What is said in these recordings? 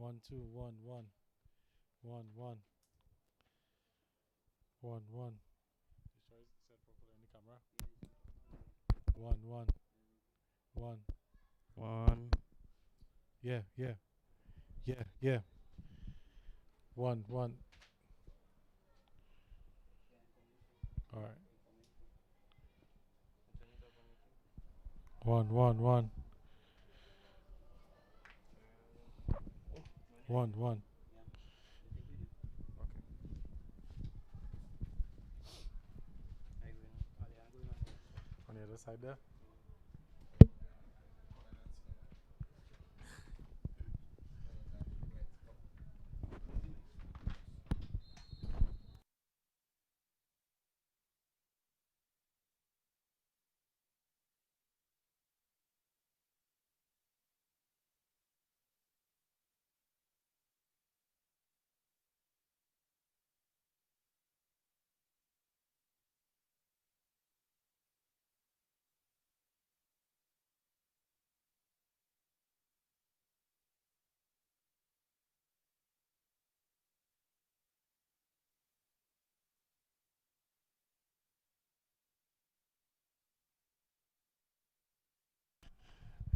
1 2 1 1 1 1 1 1. You sure it's set properly on the camera? 1 1 1. One. Yeah, yeah, yeah, yeah. 1 1. All right. 1 1 1 1 1. On the other side there.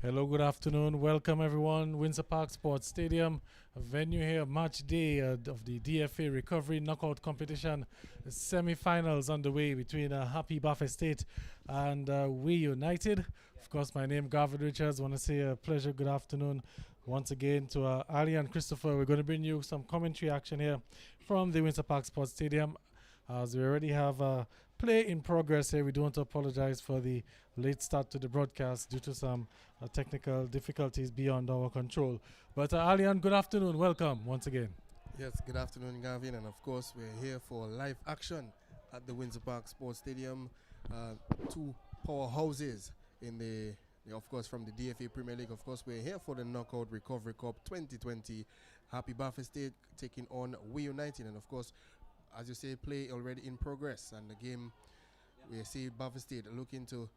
Hello, good afternoon. Welcome, everyone. Windsor Park Sports Stadium, a venue here, match day of the DFA Recovery Knockout Competition. The semi-finals underway between Happy Baf-State and We United. Of course, my name is Garvin Richards. I want to say a pleasure, good afternoon once again to Ali and Christopher. We're going to bring you some commentary action here from the Windsor Park Sports Stadium. As we already have play in progress here, we do want to apologize for the late start to the broadcast due to some technical difficulties beyond our control. But Alian, good afternoon. Welcome once again. Yes, good afternoon, Gavin. And of course, we're here for live action at the Windsor Park Sports Stadium. Two powerhouses in of course, from the DFA Premier League. Of course, we're here for the Knockout Recovery Cup 2020. Happy Baf-State taking on We United. And of course, as you say, play already in progress. And the game, we see Baf-State looking to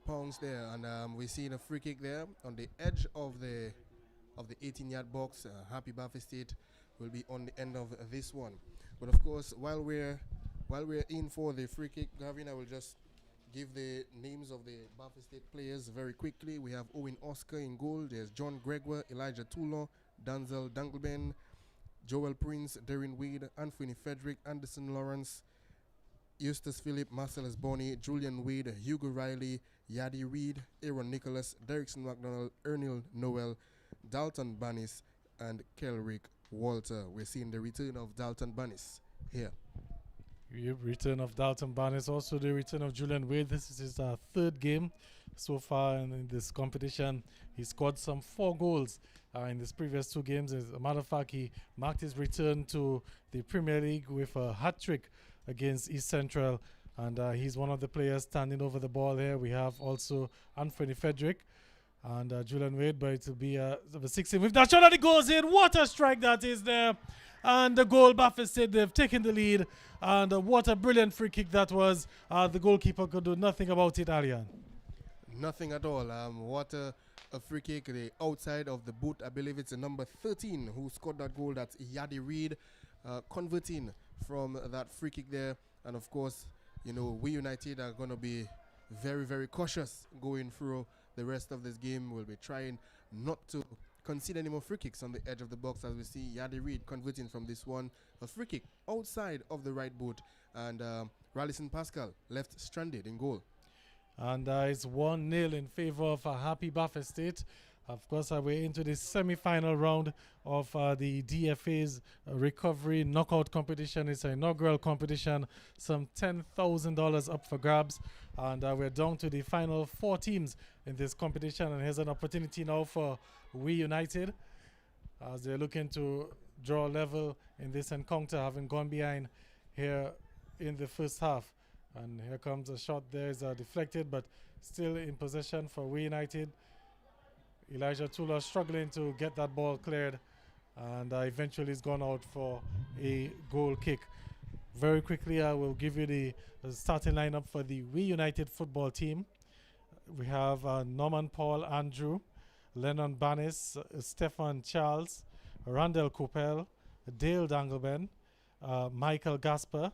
pounce there, and we're seeing a free kick there on the edge of the 18-yard box. Happy Baf-State will be on the end of this one. But of course, while we're in for the free kick, Gavin, I will just give the names of the Baf-State players very quickly. We have Owen Oscar in goal. There's John Gregoire, Elijah Toulon, Danzel Dangleben, Joel Prince, Darren Wade, Anthony Frederick, Anderson Lawrence, Eustace Phillip, Marcellus Bonney, Julian Wade, Hugo Riley, Yadi Reed, Aaron Nicholas, Derrickson McDonald, Ernil Noel, Dalton Bannis, and Kelrick Walter. We're seeing the return of Dalton Bannis here. Return of Dalton Bannis, also the return of Julian Wade. This is his third game so far in this competition. He scored some 4 goals in his previous 2 games. As a matter of fact, he marked his return to the Premier League with a hat-trick against East Central, and he's one of the players standing over the ball here. We have also Anthony Frederick and Julian Wade, but it will be the 16 with that shot, and it goes in. What a strike that is there, and the goal. Baf-State, they've taken the lead, and what a brilliant free kick that was. The goalkeeper could do nothing about it, Alian. Nothing at all. What a free kick, the outside of the boot. I believe it's the number 13 who scored that goal. That's Yadi Reed, converting from that free kick there. And of course, you know, We United are going to be very, very cautious going through the rest of this game. We'll be trying not to concede any more free kicks on the edge of the box, as we see Yadi Reed converting from this one. A free kick outside of the right boot, and Rallison Pascal left stranded in goal. And it's 1-0 in favor of Happy Baf-State. Of course, we're into the semi-final round of the DFA's recovery knockout competition. It's an inaugural competition, some $10,000 up for grabs. And we're down to the final 4 teams in this competition. And here's an opportunity now for We United, as they're looking to draw level in this encounter, having gone behind here in the first half. And here comes a shot there, is deflected, but still in possession for We United. Elijah Tula struggling to get that ball cleared, and eventually it's gone out for a goal kick. Very quickly, I will give you the starting lineup for the We United football team. We have Norman Paul Andrew, Lennon Bannis, Stefan Charles, Randall Coppell, Dale Dangleben, Michael Gasper,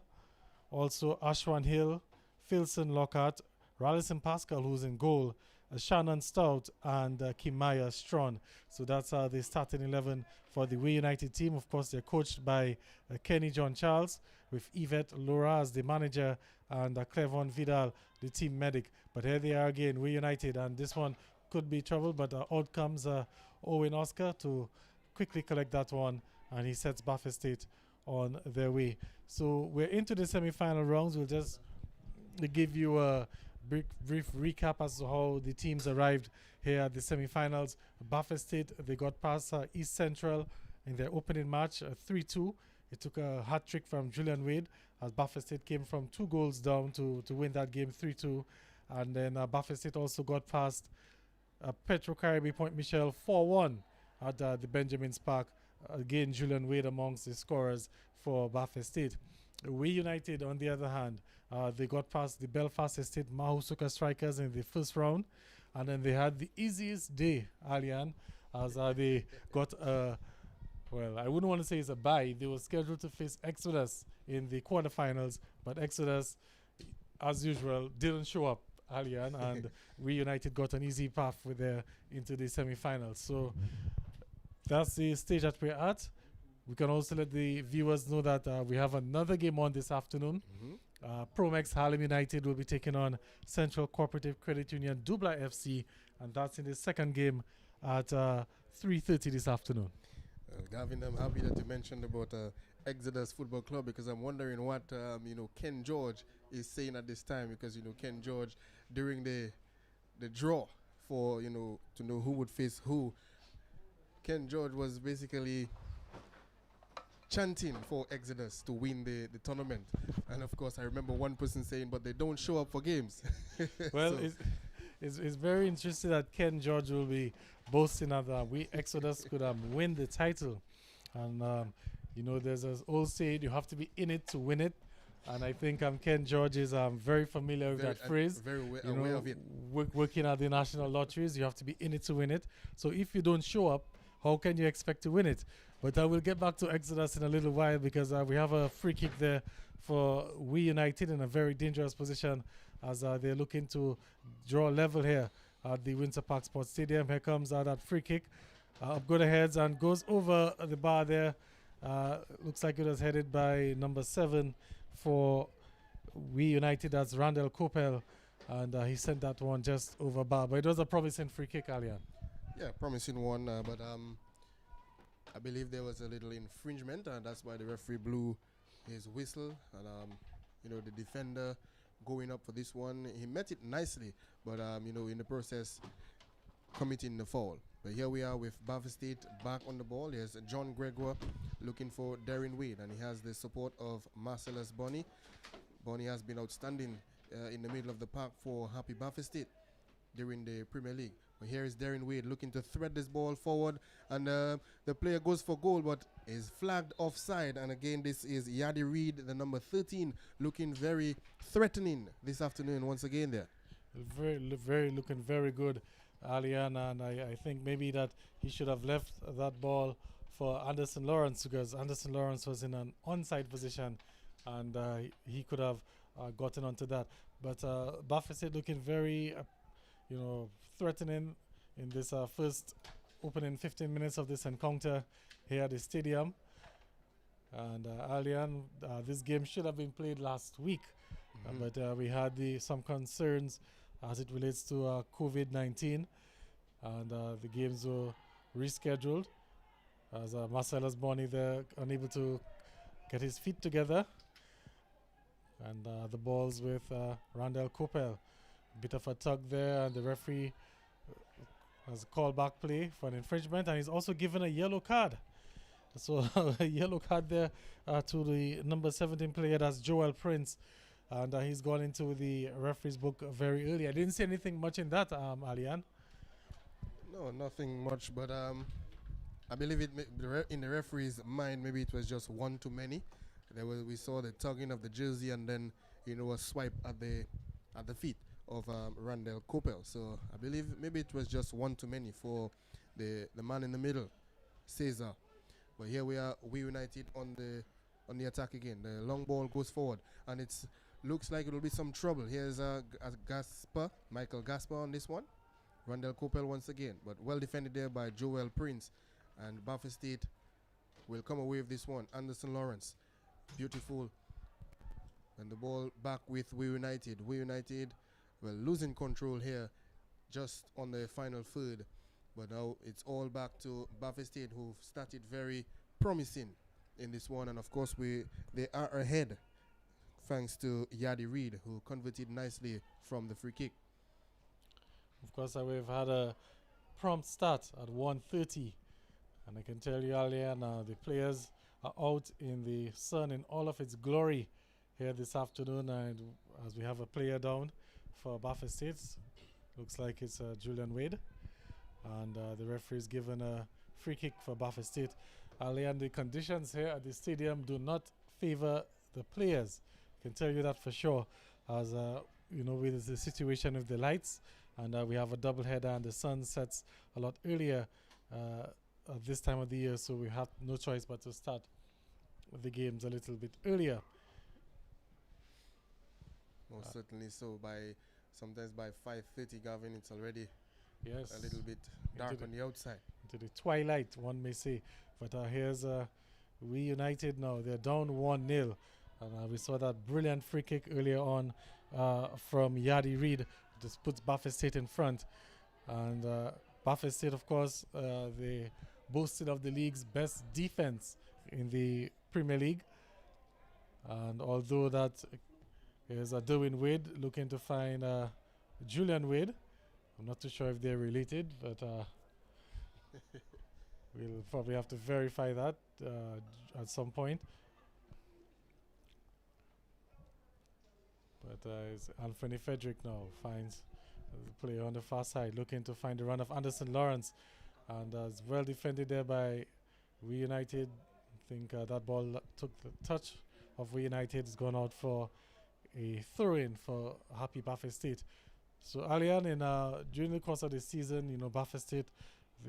also Ashwan Hill, Philson Lockhart, Rallison Pascal, who's in goal, Shannon Stout, and Kimaya Strawn. So that's the starting 11 for the Way United team. Of course, they're coached by Kenny John Charles, with Yvette Laura as the manager, and Clevon Vidal, the team medic. But here they are again, Way United, and this one could be trouble, but out comes Owen Oscar to quickly collect that one, and he sets Baf-State on their way. So we're into the semi-final rounds. We'll just give you a brief recap as to how the teams arrived here at the semi-finals. Baf-State, they got past East Central in their opening match, 3-2. It took a hat trick from Julian Wade as Baf-State came from 2 goals down to win that game 3-2. And then Baf-State also got past Petro Caribe Point Michel 4-1 at the Benjamin's Park. Again, Julian Wade amongst the scorers for Baf-State. Way United, on the other hand, they got past the Belfast Estate Mahusuka Strikers in the first round, and then they had the easiest day, Alian, as they got well, I wouldn't want to say it's a bye. They were scheduled to face Exodus in the quarterfinals, but Exodus, as usual, didn't show up, Alian, and Way United got an easy path with their into the semi-finals. So that's the stage that we're at. We can also let the viewers know that we have another game on this afternoon. Promex Harlem United will be taking on Central Cooperative Credit Union Dubla FC, and that's in the second game at 3:30 this afternoon. Gavin, I'm happy that you mentioned about Exodus Football Club, because I'm wondering what Ken George is saying at this time, because Ken George, during the draw for to know who would face who, Ken George was basically chanting for Exodus to win the tournament. And of course, I remember one person saying, but they don't show up for games. Well, it's very interesting that Ken George will be boasting that we Exodus could win the title. And, there's an old saying, you have to be in it to win it. And I think Ken George is very familiar with that phrase. Very aware of it. Working at the national lotteries, you have to be in it to win it. So if you don't show up, how can you expect to win it? But I will get back to Exodus in a little while, because we have a free kick there for We United in a very dangerous position as they're looking to draw level here at the Windsor Park Sports Stadium. Here comes that free kick. Up go the heads and goes over the bar there. Looks like it was headed by number 7 for We United. That's Randall Coppell. And he sent that one just over bar. But it was a promising free kick, Alian. Yeah, promising one. But I believe there was a little infringement, and that's why the referee blew his whistle. And the defender going up for this one, he met it nicely, but in the process committing the foul. But here we are with Baf-State back on the ball. Here's John Gregoire looking for Darren Wade, and he has the support of Marcellus Bonny. Bonny has been outstanding in the middle of the park for Happy Baf-State during the Premier League. But here is Darren Wade looking to thread this ball forward, and the player goes for goal but is flagged offside. And again, this is Yadi Reed, the number 13, looking very threatening this afternoon once again there. Looking very good, Alian, and I think maybe that he should have left that ball for Anderson Lawrence, because Anderson Lawrence was in an onside position, and he could have gotten onto that. But Baf-State looking very threatening in this first opening 15 minutes of this encounter here at the stadium. And Alian, this game should have been played last week, but we had some concerns as it relates to COVID-19, and the games were rescheduled as Marcellus Bonny there unable to get his feet together, and the balls with Randall Coppell. Bit of a tug there, and the referee has a call back play for an infringement, and he's also given a yellow card. So a yellow card there to the number 17 player, that's Joel Prince, and he's gone into the referee's book very early. I didn't see anything much in that, Alian. No, nothing much, but I believe in the referee's mind, maybe it was just one too many. We saw the tugging of the jersey, and then a swipe at the feet of Randall Coppell. So I believe maybe it was just one too many for the man in the middle, Cesar. But here we are, we United on the attack again. The long ball goes forward, and it's looks like it will be some trouble. Here's Michael Gasper on this one. Randall Coppell once again, but well defended there by Joel Prince, and Baf-State will come away with this one. Anderson Lawrence, beautiful, and the ball back with We United. We United, well, losing control here, just on the final third. But now it's all back to Baf-State, who started very promising in this one. And of course, they are ahead thanks to Yadi Reid, who converted nicely from the free kick. Of course, we've had a prompt start at 1:30. And I can tell you earlier now, the players are out in the sun in all of its glory here this afternoon. And as we have a player down for Baf-State, looks like it's Julian Wade. And the referee is given a free kick for Baf-State. And the conditions here at the stadium do not favor the players. I can tell you that for sure. As with the situation with the lights, and we have a double header, and the sun sets a lot earlier at this time of the year, so we have no choice but to start the games a little bit earlier. Most certainly so. Sometimes by 5:30, Gavin, it's already a little bit dark on the outside. Into the twilight, one may say. But here's We United now. They're down 1-0. And we saw that brilliant free kick earlier on from Yadi Reid. Just puts Baf-State in front. And Baf-State, of course, they boasted of the league's best defense in the Premier League. And although that is Derwin Wade looking to find Julian Wade, I'm not too sure if they're related, but we'll probably have to verify that at some point. But it's Anthony Frederick now finds the player on the far side, looking to find the run of Anderson Lawrence, and as well defended there by We United. I think that ball took the touch of We United. Has gone out for a throw-in for Happy Baf-State. So early on during the course of the season, Baf-State,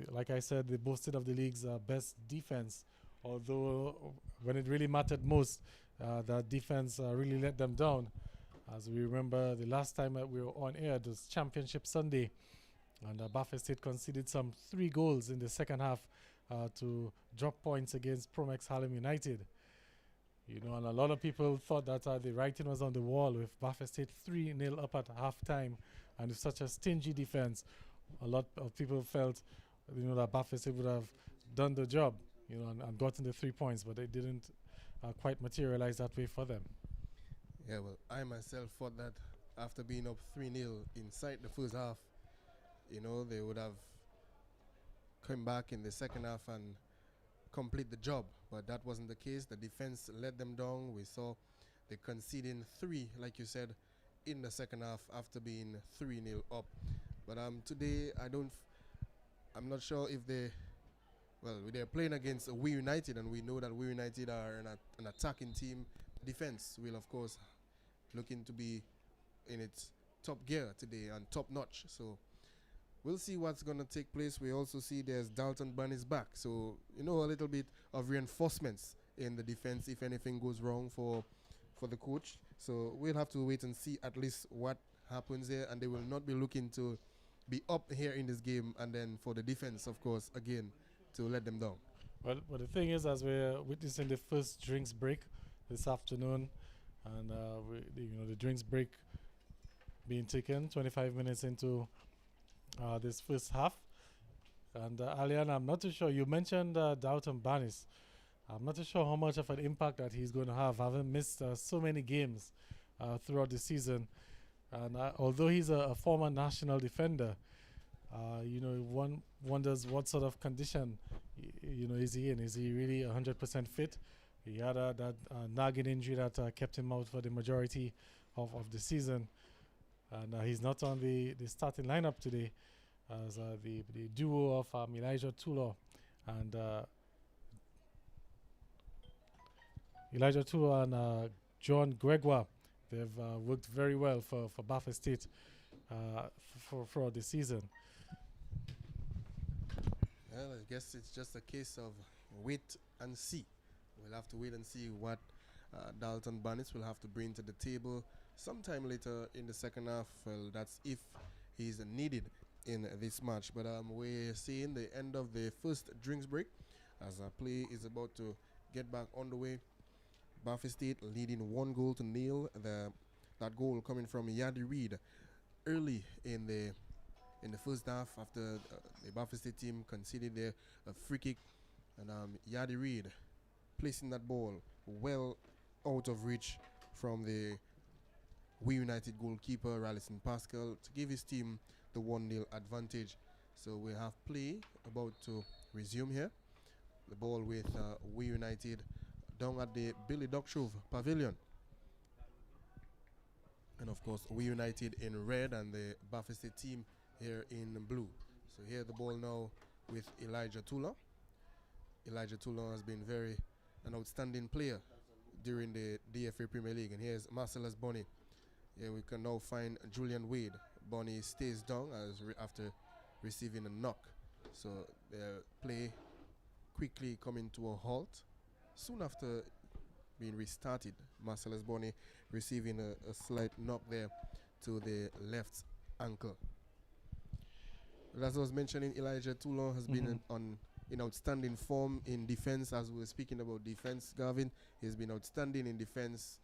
like I said, they boasted of the league's best defense. Although when it really mattered most, that defense really let them down. As we remember, the last time we were on air, it was Championship Sunday, and Baf-State conceded some 3 goals in the second half to drop points against Promex Harlem United. And a lot of people thought that the writing was on the wall with Baf-State 3-0 up at halftime, and with such a stingy defense, a lot of people felt, that Baf-State would have done the job, and gotten the 3 points, but it didn't quite materialize that way for them. Yeah, well, I myself thought that after being up 3-0 inside the first half, they would have come back in the second half and complete the job. But that wasn't the case. The defense let them down. We saw they conceding 3, like you said, in the second half after being 3-0 up. But today, I'm not sure if they're playing against We United, and we know that We United are an attacking team. Defense will, of course, looking to be in its top gear today and top notch. So we'll see what's going to take place. We also see there's Dalton Bunny's back. So, a little bit of reinforcements in the defense if anything goes wrong for the coach. So we'll have to wait and see at least what happens there. And they will not be looking to be up here in this game. And then for the defense, of course, again, to let them down. Well, but the thing is, as we're witnessing the first drinks break this afternoon, and the drinks break being taken 25 minutes into this first half. And Alian, I'm not too sure. You mentioned Dalton Banis. I'm not too sure how much of an impact that he's going to have. Having missed so many games throughout the season, and although he's a former national defender, one wonders what sort of condition is he in? Is he really 100% fit? He had that nagging injury that kept him out for the majority of the season. And he's not on the starting lineup today, as the duo of Elijah Tulo and John Gregoire, they've worked very well for Baf-State for the season. Well, I guess it's just a case of wait and see. We'll have to wait and see what Dalton Barnes will have to bring to the table sometime later in the second half. Well, that's if he's needed in this match. But we're seeing the end of the first drinks break as play is about to get back on the way. Baf-State leading 1-0. That goal coming from Yadi Reid early in the first half after the Baf-State team conceded their free kick, and Yadi Reid placing that ball well out of reach from the We United goalkeeper Ralison Pascal to give his team the 1-0 advantage. So we have play about to resume here. The ball with We United down at the Billy Dockshove Pavilion. And of course, We United in red and the Baf-State team here in blue. So here the ball now with Elijah Tula. Elijah Tula has been an outstanding player during the DFA Premier League. And here's Marcellus Bonny. Here we can now find Julian Wade. Bonny stays down after receiving a knock. So the play quickly coming to a halt. Soon after being restarted, Marcellus Bonny receiving a slight knock there to the left ankle. But as I was mentioning, Elijah Toulon has been in outstanding form in defense. As we were speaking about defense, Gavin, he's been outstanding in defense.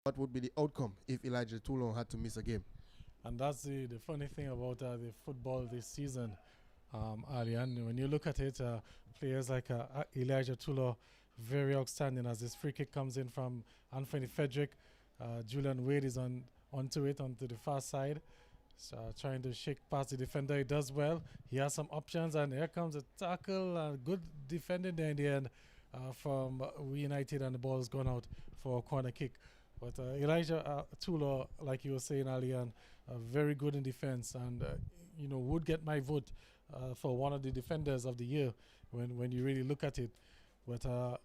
What would be the outcome if Elijah Toulon had to miss a game? And that's the funny thing about the football this season, Alian. When you look at it, players like Elijah Toulon, very outstanding as this free kick comes in from Anthony Frederick. Julian Wade is onto the far side, so trying to shake past the defender. He does well. He has some options, and here comes a tackle. Good defending there in the end from We United, and the ball has gone out for a corner kick. But Elijah Toulon, like you were saying, Alian, very good in defense, and would get my vote for one of the defenders of the year when you really look at it. But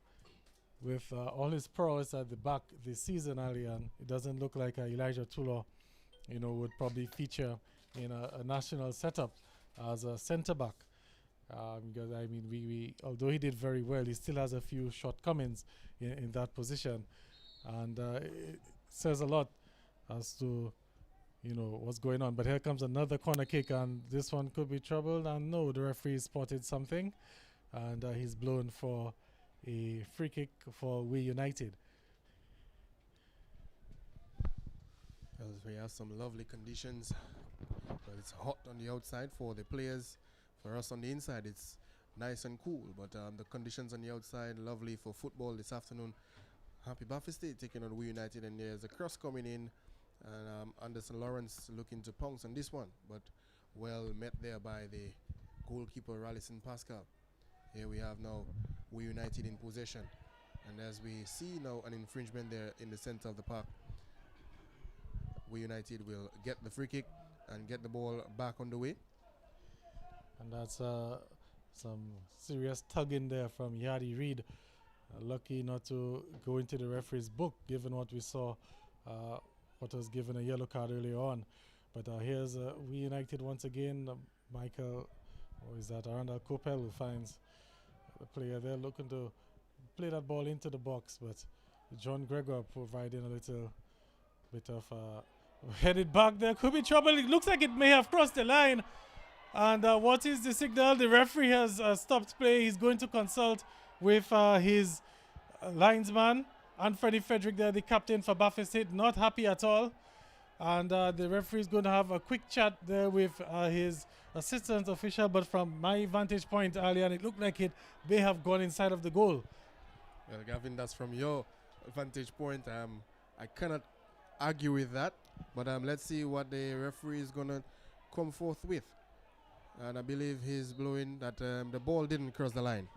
with all his prowess at the back this season, Alian, it doesn't look like Elijah Toulon, would probably feature in a national setup as a centre back. Because we although he did very well, he still has a few shortcomings in that position. And it says a lot as to what's going on. But here comes another corner kick, and this one could be trouble. And no, the referee spotted something, and he's blown for a free kick for We United. Well, we have some lovely conditions, but it's hot on the outside for the players. For us on the inside, it's nice and cool, but the conditions on the outside, lovely for football this afternoon. Happy Baf-State taking on We United, and there's a cross coming in, and Anderson Lawrence looking to pounce on this one, but well met there by the goalkeeper Ralison Pascal. Here we have now We United in possession, and as we see now an infringement there in the center of the park. We United will get the free kick and get the ball back on the way. And that's some serious tugging there from Yadi Reid. Lucky not to go into the referee's book, given what we saw, what was given a yellow card earlier on. But here's We United once again. Randall Coppell, who finds the player there looking to play that ball into the box. But John Gregor providing a little bit of headed back there. Could be trouble. It looks like it may have crossed the line. And what is the signal? The referee has stopped play. He's going to consult with his linesman, Anthony Frederick there, the captain for Baf-State, not happy at all. And the referee is going to have a quick chat there with his assistant official. But from my vantage point, Alian, it looked like it may have gone inside of the goal. Well, Gavin, that's from your vantage point. I cannot argue with that. But let's see what the referee is going to come forth with. And I believe he's blowing that the ball didn't cross the line.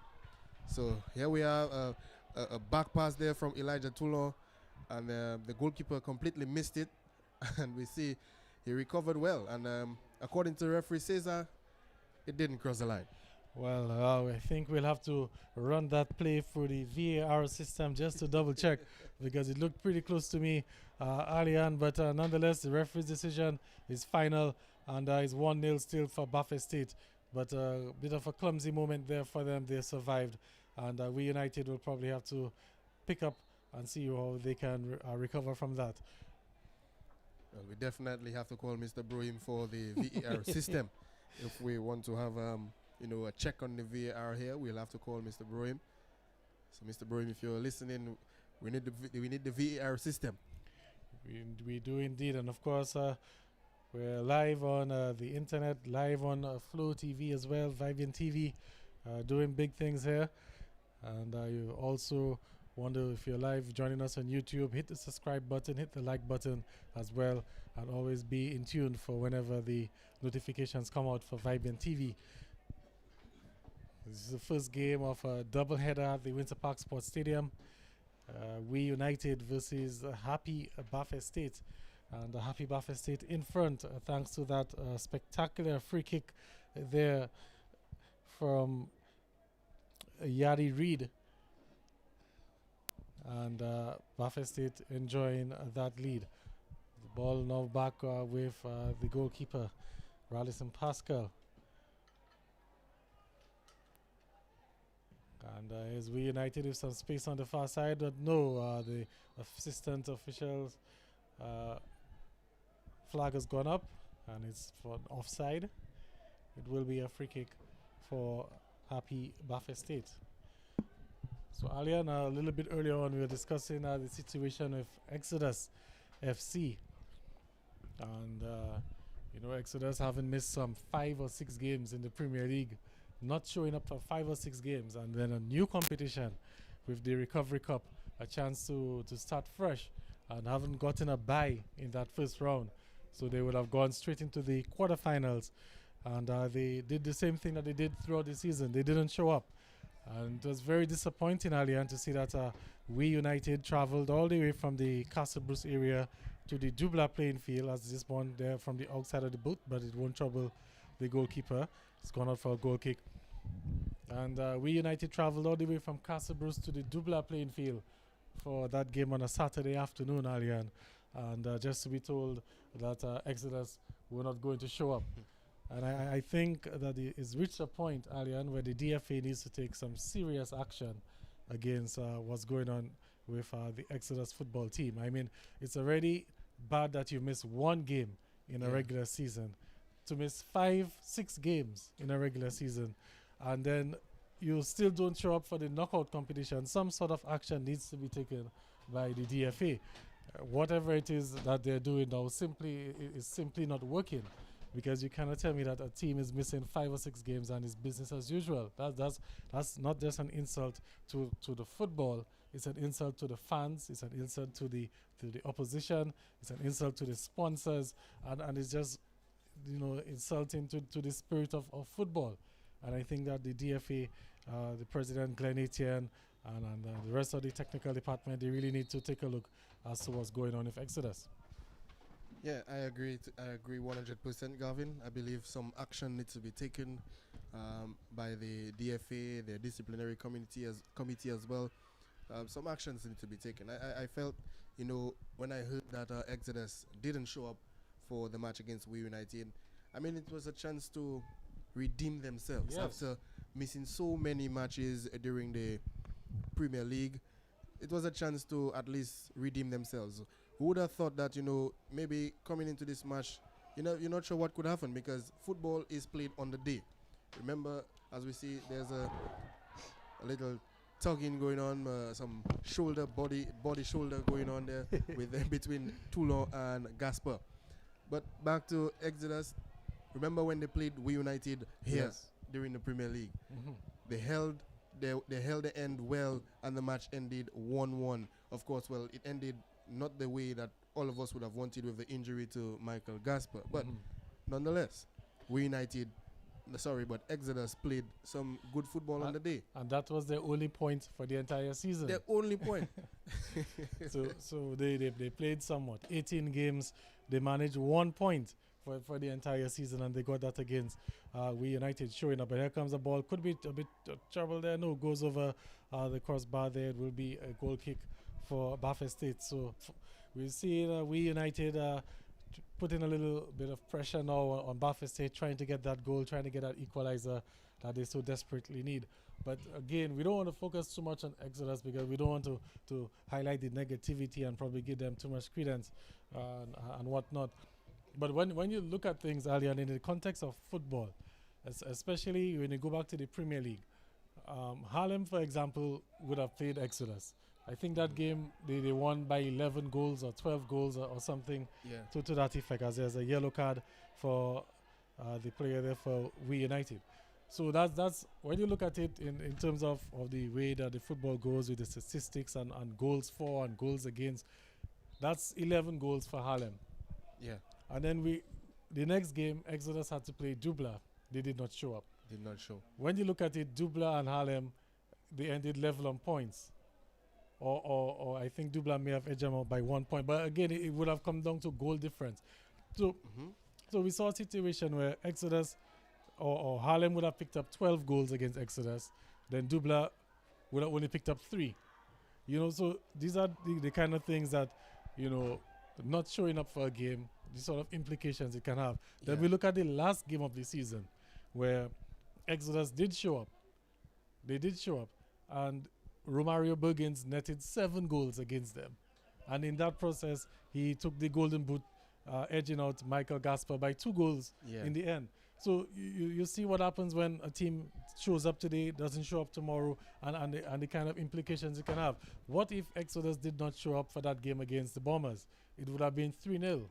So here we have a back pass there from Elijah Toulon, and the goalkeeper completely missed it. And we see he recovered well. And according to the referee Cesar, it didn't cross the line. Well, I think we'll have to run that play through the VAR system just to double check because it looked pretty close to me early on. But nonetheless, the referee's decision is final and it's 1-0 still for Baf-State. But a bit of a clumsy moment there for them. They survived. And we United will probably have to pick up and see how they can recover from that. Well, we definitely have to call Mr. Brohim for the VAR system. If we want to have a check on the VAR here, we'll have to call Mr. Brohim. So, Mr. Brohim, if you're listening, we need the VAR system. We do indeed, and of course, we're live on the internet, live on Flow TV as well, Vivian TV, doing big things here. And you also wonder if you're live joining us on YouTube, hit the subscribe button, hit the like button as well, and always be in tune for whenever the notifications come out for Vivian TV. This is the first game of a doubleheader at the Windsor Park Sports Stadium. We United versus Happy Baf-State. And Happy Baf-State in front thanks to that spectacular free kick there from Yadi Reid. And Baf-State enjoying that lead. The ball now back with the goalkeeper, Rallison Pascal. And as we United with some space on the far side, but no, the assistant officials flag has gone up and it's for offside. It will be a free kick for Happy Baf-State. So Alian, a little bit earlier on we were discussing the situation with Exodus FC. And Exodus having missed some 5 or 6 games in the Premier League, not showing up for 5 or 6 games, and then a new competition with the Recovery Cup, a chance to start fresh, and haven't gotten a bye in that first round. So they would have gone straight into the quarterfinals, and they did the same thing that they did throughout the season. They didn't show up, and it was very disappointing, Alian, to see that we United traveled all the way from the Castle Bruce area to the Dubla playing field, as this one there from the outside of the boot, but it won't trouble the goalkeeper. It's gone out for a goal kick. And we United traveled all the way from Castle Bruce to the Dubla playing field for that game on a Saturday afternoon, Alian. And just to be told that Exodus were not going to show up. And I think that it's reached a point, Alian, where the DFA needs to take some serious action against what's going on with the Exodus football team. I mean, it's already bad that you miss 1 game in a regular season. To miss 5, 6 games in a regular season, and then you still don't show up for the knockout competition, some sort of action needs to be taken by the DFA. Whatever it is that they're doing now is simply not working, because you cannot tell me that a team is missing 5 or 6 games and it's business as usual. That's not just an insult to the football. It's an insult to the fans. It's an insult to the opposition. It's an insult to the sponsors, and it's just insulting to the spirit of football. And I think that the DFA, the president Glenn Etienne, and the rest of the technical department, they really need to take a look as to what's going on with Exodus. Yeah, I agree 100%, Gavin. I believe some action needs to be taken by the DFA, the disciplinary committee as well. Some actions need to be taken. I felt, when I heard that Exodus didn't show up for the match against We United, I mean, it was a chance to redeem themselves after missing so many matches during the Premier League. It was a chance to at least redeem themselves. Who would have thought that, maybe coming into this match, you're not sure what could happen, because football is played on the day. Remember, as we see, there's a little tugging going on, some body-shoulder going on there with between Toulon and Gasper. But back to Exodus. Remember when they played We United here during the Premier League? Mm-hmm. They held the end well, and the match ended 1-1. Of course, it ended not the way that all of us would have wanted, with the injury to Michael Gasper. But nonetheless, Exodus played some good football on the day. And that was their only point for the entire season. Their only point. So they played somewhat 18 games. They managed 1 point for the entire season, and they got that against We United showing up. But here comes the ball. Could be a bit trouble there. No, goes over the crossbar there. It will be a goal kick for Baf-State. So we'll see We United putting a little bit of pressure now on Baf-State, trying to get that goal, trying to get that equalizer that they so desperately need. But again, we don't want to focus too much on Exodus because we don't want to highlight the negativity and probably give them too much credence and whatnot. But when you look at things, Ali, and in the context of football, especially when you go back to the Premier League, Harlem, for example, would have played Exodus. I think that game they won by 11 goals or 12 goals or something to that effect, as there's a yellow card for the player there for We United. So that's when you look at it in terms of the way that the football goes with the statistics and goals for and goals against, that's 11 goals for Harlem. Yeah. And then the next game, Exodus had to play Dubla. They did not show up. Did not show. When you look at it, Dubla and Harlem, they ended level on points. Or I think Dubla may have edged them out by 1 point. But again, it would have come down to goal difference. So we saw a situation where Exodus or Harlem would have picked up 12 goals against Exodus. Then Dubla would have only picked up 3. So these are the kind of things that, not showing up for a game, the sort of implications it can have. Then we look at the last game of the season where Exodus did show up. They did show up. And Romario Bergens netted 7 goals against them. And in that process, he took the golden boot, edging out Michael Gasper by 2 goals in the end. So you see what happens when a team shows up today, doesn't show up tomorrow, and the kind of implications it can have. What if Exodus did not show up for that game against the Bombers? It would have been 3-0.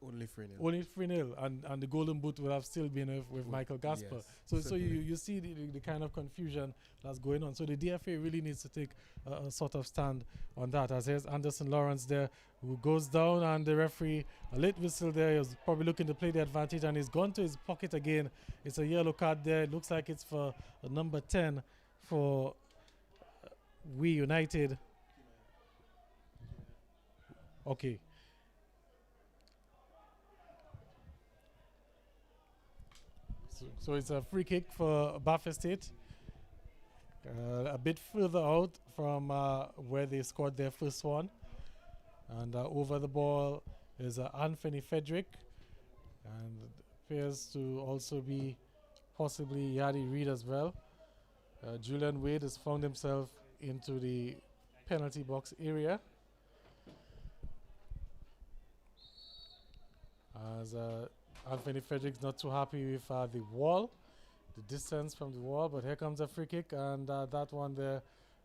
Only 3-0. Only 3-0, and the golden boot would have still been with Michael Gasper. Yes, so you see the kind of confusion that's going on. So the DFA really needs to take a sort of stand on that. As here's Anderson Lawrence there, who goes down, and the referee, a late whistle there. He was probably looking to play the advantage, and he's gone to his pocket again. It's a yellow card there. It looks like it's for number 10 for We United. Okay. So it's a free kick for Baf-State. A bit further out from where they scored their first one. And over the ball is Anthony Frederick. And appears to also be possibly Yadi Reid as well. Julian Wade has found himself into the penalty box area. As Anthony Frederick's not too happy with the wall, the distance from the wall, but here comes a free kick, and that one there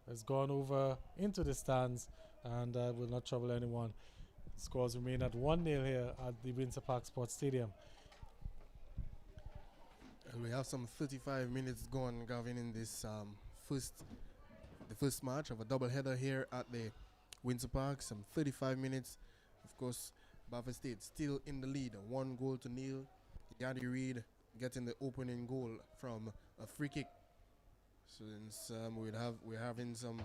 has gone over into the stands and will not trouble anyone. Scores remain at 1-0 here at the Windsor Park Sports Stadium. And we have some 35 minutes gone, Gavin, in this the first match of a double-header here at the Windsor Park. Some 35 minutes, of course. Baf-State still in the lead, 1-0. Yadi Reid getting the opening goal from a free kick. Since we're having some,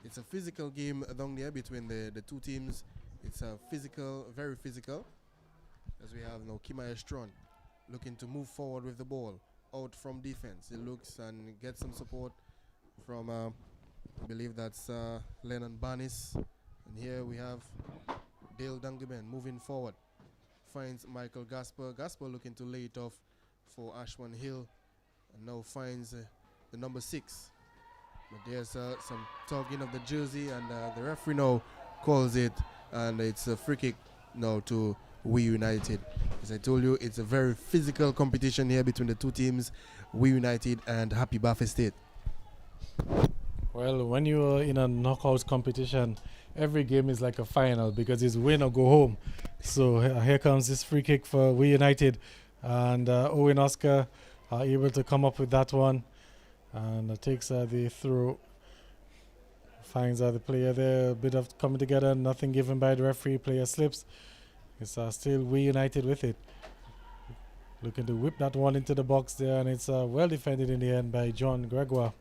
it's a physical game down there between the two teams. It's a physical, very physical. As we have now Kima Estron looking to move forward with the ball out from defense. He looks and gets some support from I believe that's Lennon Banis. And here we have Dale Dungaben moving forward, finds Michael Gasper. Gasper looking to lay it off for Ashwan Hill, and now finds the number 6. But there's some tugging of the jersey, and the referee now calls it, and it's a free kick now to We United. As I told you, it's a very physical competition here between the two teams, We United and Happy Baf-State. Well, when you're in a knockout competition, every game is like a final because it's win or go home. So here comes this free kick for We United, and Owen Oscar are able to come up with that one, and takes the throw, finds the player there, a bit of coming together, nothing given by the referee, player slips. It's still We United with it. Looking to whip that one into the box there, and it's well defended in the end by John Gregoire.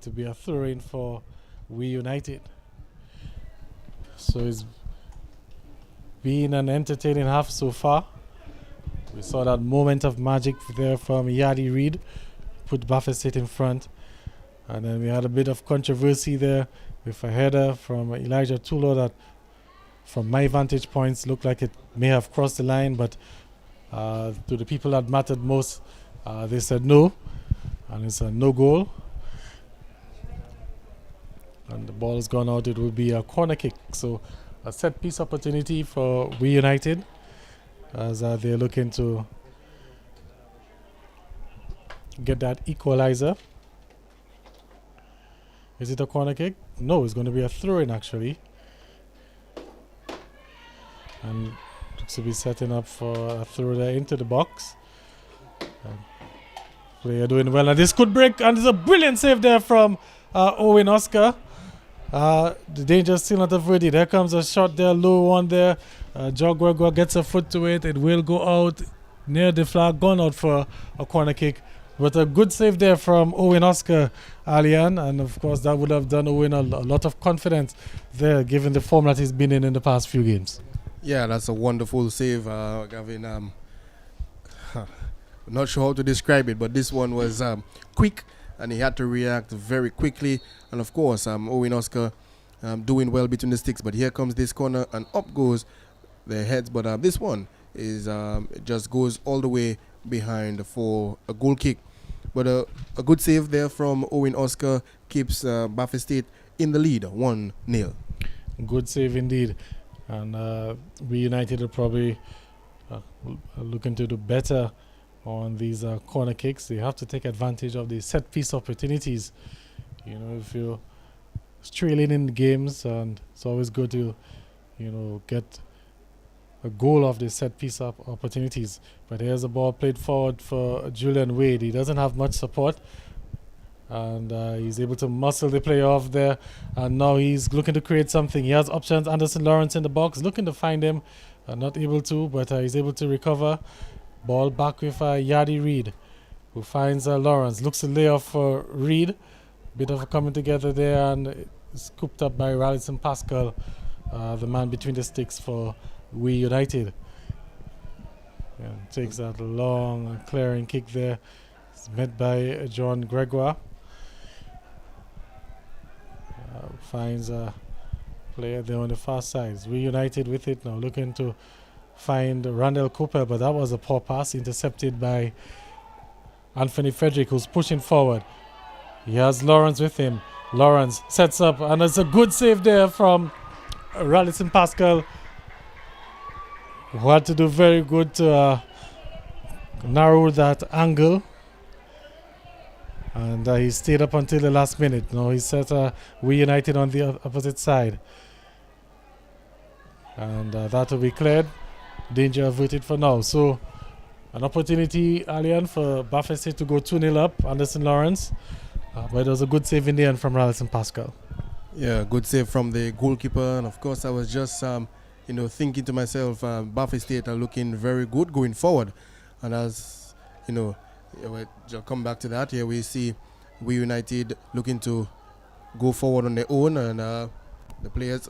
To be a throw-in for We United. So it's been an entertaining half so far. We saw that moment of magic there from Yadi Reid, put Baf-State in front. And then we had a bit of controversy there with a header from Elijah Tulo that, from my vantage points, looked like it may have crossed the line, but to the people that mattered most, they said no, and it's a no goal. And the ball has gone out. It will be a corner kick. So a set piece opportunity for We United as they're looking to get that equalizer. Is it a corner kick? No, it's going to be a throw-in actually. And looks to be setting up for a throw there into the box. Player doing well, and this could break, and there's a brilliant save there from Owen Oscar. The danger still not averted. There comes a shot there, low one there. Joe Gregor gets a foot to it. It will go out near the flag, gone out for a corner kick. But a good save there from Owen Oscar, Alian, and of course that would have done Owen a lot of confidence there, given the form that he's been in the past few games. Yeah, that's a wonderful save, Gavin. Not sure how to describe it, but this one was quick, and he had to react very quickly. And of course, Owen Oscar doing well between the sticks. But here comes this corner, and up goes the heads. But this one is it just goes all the way behind for a goal kick. But a good save there from Owen Oscar keeps Baf-State in the lead, 1-0. Good save indeed. And We United are probably looking to do better on these corner kicks. They have to take advantage of the set piece opportunities. You know, if you're trailing in games, and it's always good to, you know, get a goal off the set piece opportunities. But here's a ball played forward for Julian Wade. He doesn't have much support, and he's able to muscle the play off there, and now he's looking to create something. He has options. Anderson Lawrence in the box, looking to find him, not able to, but he's able to recover. Ball back with Yadi Reid, who finds Lawrence, looks to lay off for Reid. Bit of a coming together there, and scooped up by Rallison Pascal, the man between the sticks for We United. Yeah, takes that long clearing kick there. It's met by John Gregoire. Finds a player there on the far side. We United with it now, looking to find Randall Cooper, but that was a poor pass, intercepted by Anthony Frederick, who's pushing forward. He has Lawrence with him. Lawrence sets up, and it's a good save there from Rallison Pascal, who had to do very good to narrow that angle. And he stayed up until the last minute. Now he set We United on the opposite side. And that will be cleared. Danger averted for now. So an opportunity, Alian, for Baf-State to go 2-0 up. Anderson Lawrence. But it was a good save in the end from Rallison Pascal. Yeah, good save from the goalkeeper. And of course, I was just thinking to myself, Baf-State are looking very good going forward. And as you know, we'll come back to that. Here we see We United looking to go forward on their own, and the players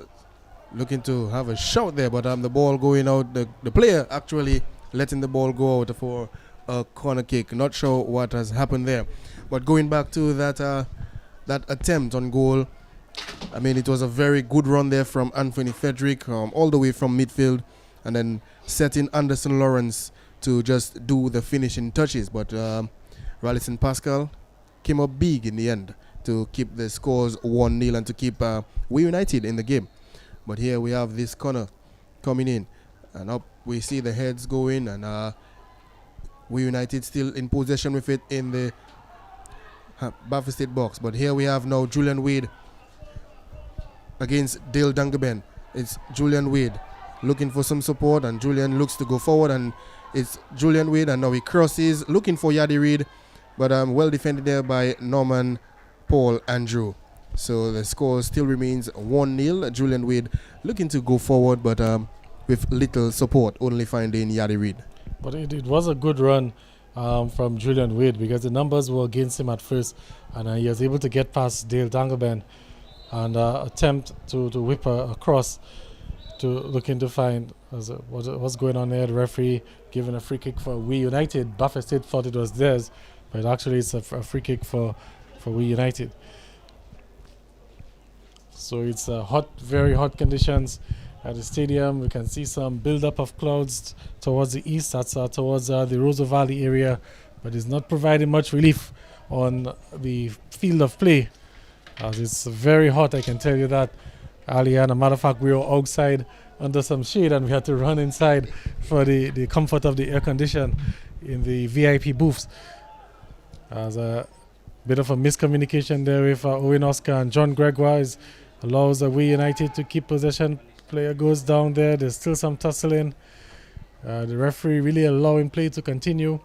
looking to have a shout there, but the ball going out. The player actually letting the ball go out for a corner kick. Not sure what has happened there. But going back to that attempt on goal, I mean, it was a very good run there from Anthony Frederick, all the way from midfield, and then setting Anderson Lawrence to just do the finishing touches. But Rallison Pascal came up big in the end to keep the scores 1-0 and to keep We United in the game. But here we have this corner coming in, and up we see the heads going, and We United still in possession with it in the Baf-State box. But here we have now Julian Wade against Dale Dangaben. It's Julian Wade looking for some support, and Julian looks to go forward, and it's Julian Wade, and now he crosses looking for Yadi Reid, but well defended there by Norman Paul Andrew. So the score still remains 1-0. Julian Wade looking to go forward, but with little support, only finding Yadi Reid. But it was a good run from Julian Wade, because the numbers were against him at first, and he was able to get past Dale Dangaben and attempt to whip across to looking to find What's going on there? The referee giving a free kick for We United. Baf-State thought it was theirs, but actually it's a free kick for We United. So it's hot, very hot conditions at the stadium. We can see some build-up of clouds towards the east. That's towards the Rosa Valley area, but it's not providing much relief on the field of play, as it's very hot, I can tell you that. Alian, a matter of fact, we were outside under some shade and we had to run inside for the comfort of the air condition in the VIP booths. As a bit of a miscommunication there with Owen Oscar and John Gregoire allows We United to keep possession. Player goes down there. There's still some tussling. The referee really allowing play to continue.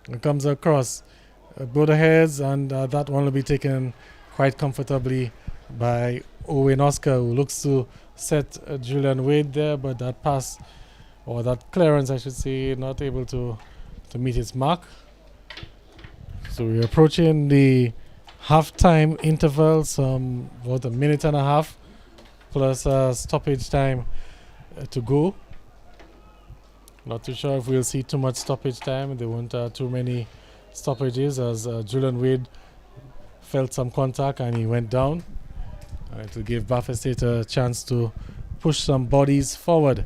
It comes across both heads, and that one will be taken quite comfortably by Owen Oscar, who looks to set Julian Wade there, but that pass, or that clearance I should say, not able to meet its mark. So we're approaching the half-time interval, some about a minute and a half plus stoppage time to go. Not too sure if we'll see too much stoppage time. There weren't too many stoppages, as Julian Wade felt some contact and he went down. To give Baf-State a chance to push some bodies forward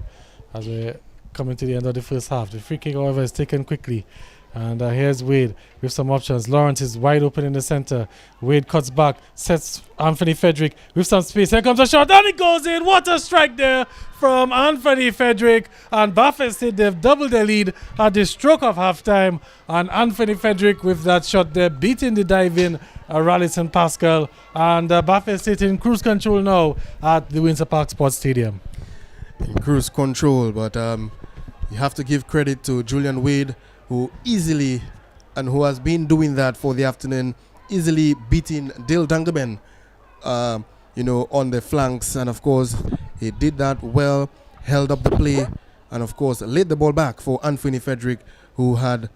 as we're coming to the end of the first half. The free kick, however, is taken quickly. And here's Wade with some options. Lawrence is wide open in the center. Wade cuts back, sets Anthony Frederick with some space. Here comes a shot, and it goes in. What a strike there from Anthony Frederick. And Baf-State, they've doubled their lead at the stroke of halftime. And Anthony Frederick with that shot there, beating the dive-in Rallison Pascal. And Baf-State in cruise control now at the Windsor Park Sports Stadium. In cruise control, but you have to give credit to Julian Wade, who easily, and who has been doing that for the afternoon, easily beating Dale Dungaben, on the flanks. And of course, he did that well, held up the play, and of course, laid the ball back for Anthony Frederick, who had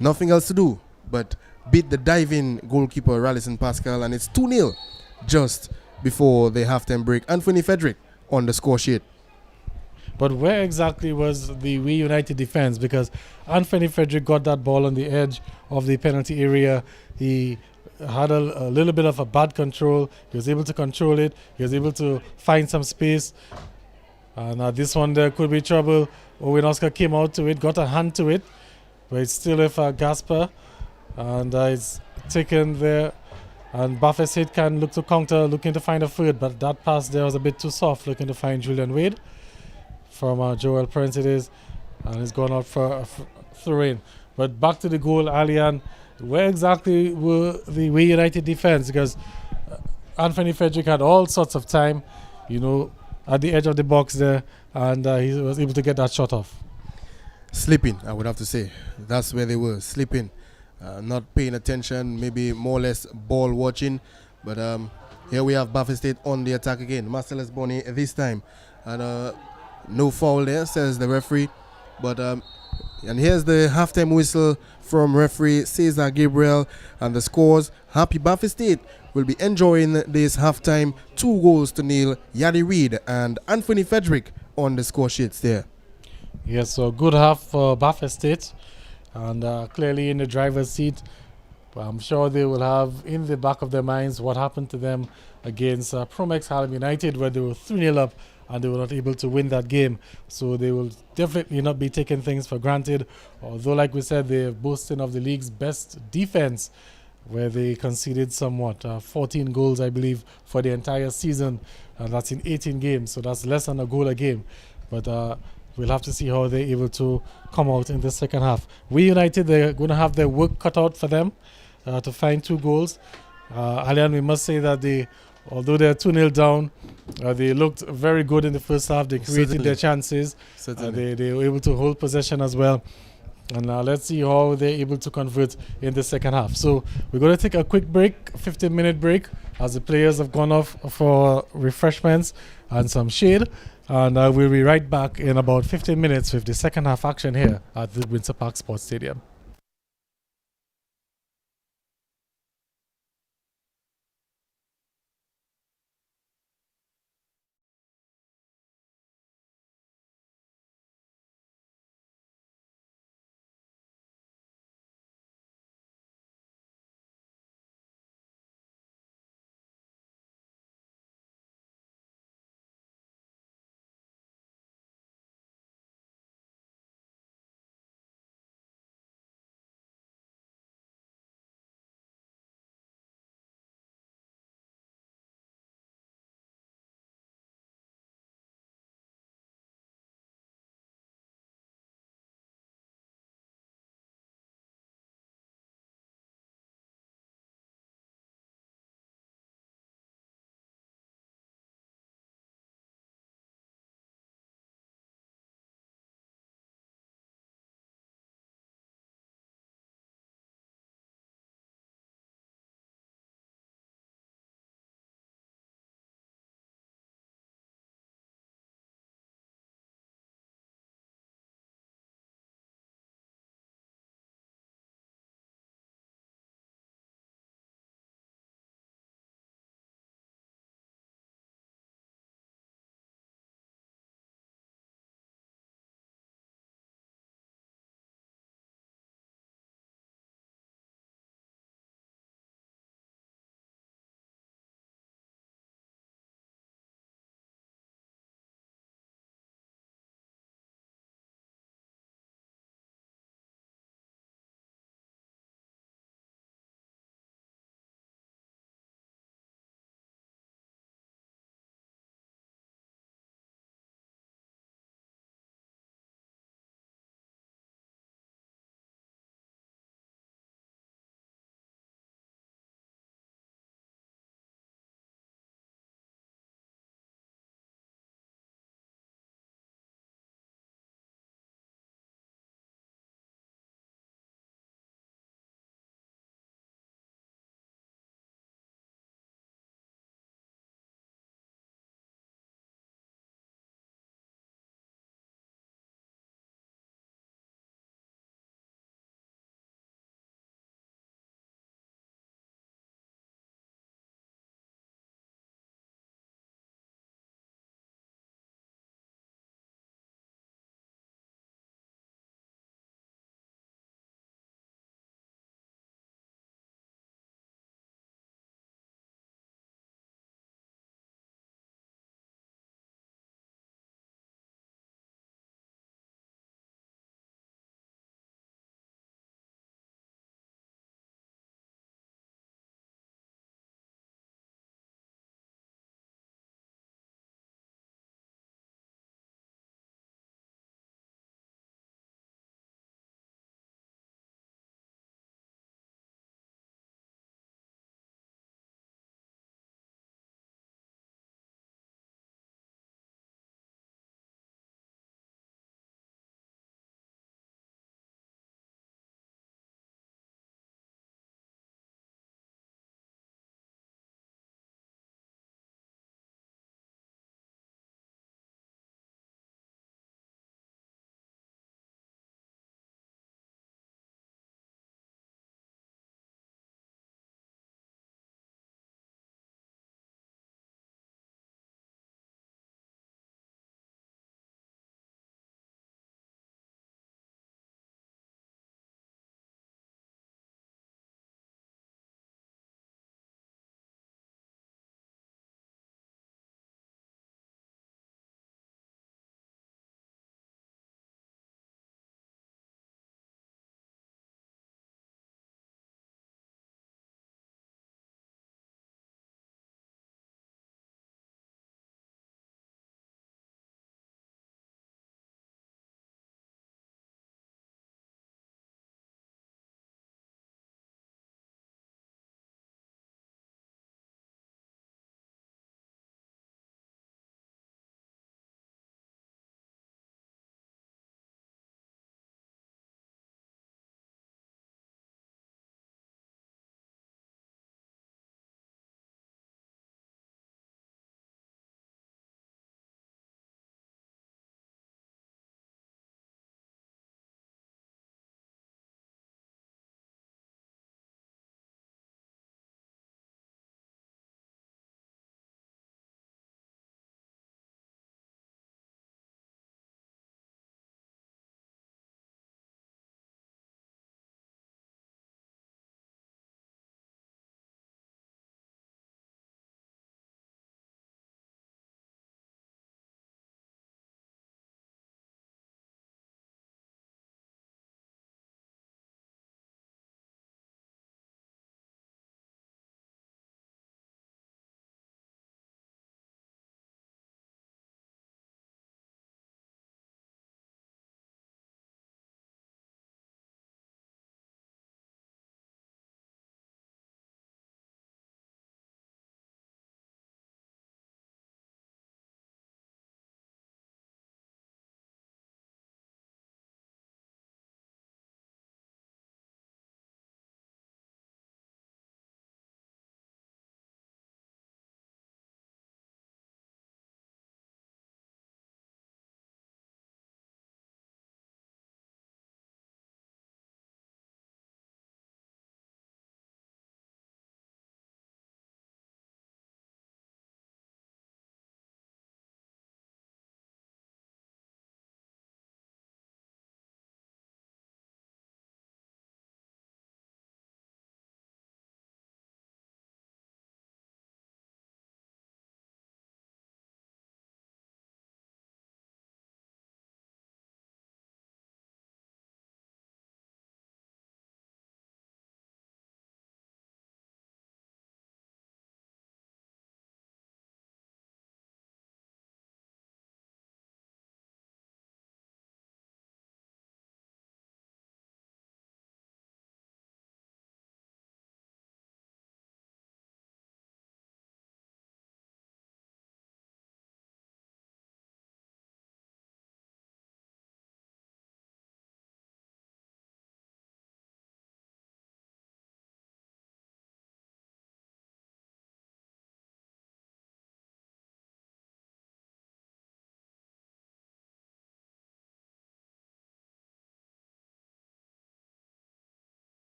nothing else to do but beat the diving goalkeeper, Rallison Pascal, and it's 2-0 just before the halftime break. Anthony Frederick on the score sheet. But where exactly was the We United defense? Because Anthony Frederick got that ball on the edge of the penalty area. He had a little bit of a bad control. He was able to control it. He was able to find some space. And this one there could be trouble. Owen Oscar came out to it, got a hand to it, but it's still with Gasper. And it's taken there. And Baf-State can look to counter, looking to find a third, but that pass there was a bit too soft, looking to find Julian Wade. From Joel Prince it is, and it's gone out for a throw-in. But back to the goal, Alian. Where exactly were the We United defense? Because Anthony Frederick had all sorts of time, at the edge of the box there, and he was able to get that shot off. Sleeping, I would have to say. That's where they were, sleeping, not paying attention, maybe more or less ball watching. But here we have Baf-State on the attack again. Marcellus Bonney this time, and no foul there, says the referee. But and here's the halftime whistle from referee Cesar Gabriel, and the scores. Happy Baf-State will be enjoying this halftime 2-0. Yadi Reid and Anthony Frederick on the score sheets there. Yes, so good half for Baf-State, and clearly in the driver's seat. I'm sure they will have in the back of their minds what happened to them against Promex Harlem United, where they were 3-0 up and they were not able to win that game. So they will definitely not be taking things for granted. Although, like we said, they're boasting of the league's best defense, where they conceded somewhat 14 goals, I believe, for the entire season. And that's in 18 games, so that's less than a goal a game. But we'll have to see how they're able to come out in the second half. We United, they're going to have their work cut out for them to find 2 goals. Alian, we must say that although they're 2-0 down, they looked very good in the first half. They created their chances. They were able to hold possession as well. And let's see how they're able to convert in the second half. So we're going to take a quick break, 15-minute break, as the players have gone off for refreshments and some shade. And we'll be right back in about 15 minutes with the second half action here at the Windsor Park Sports Stadium.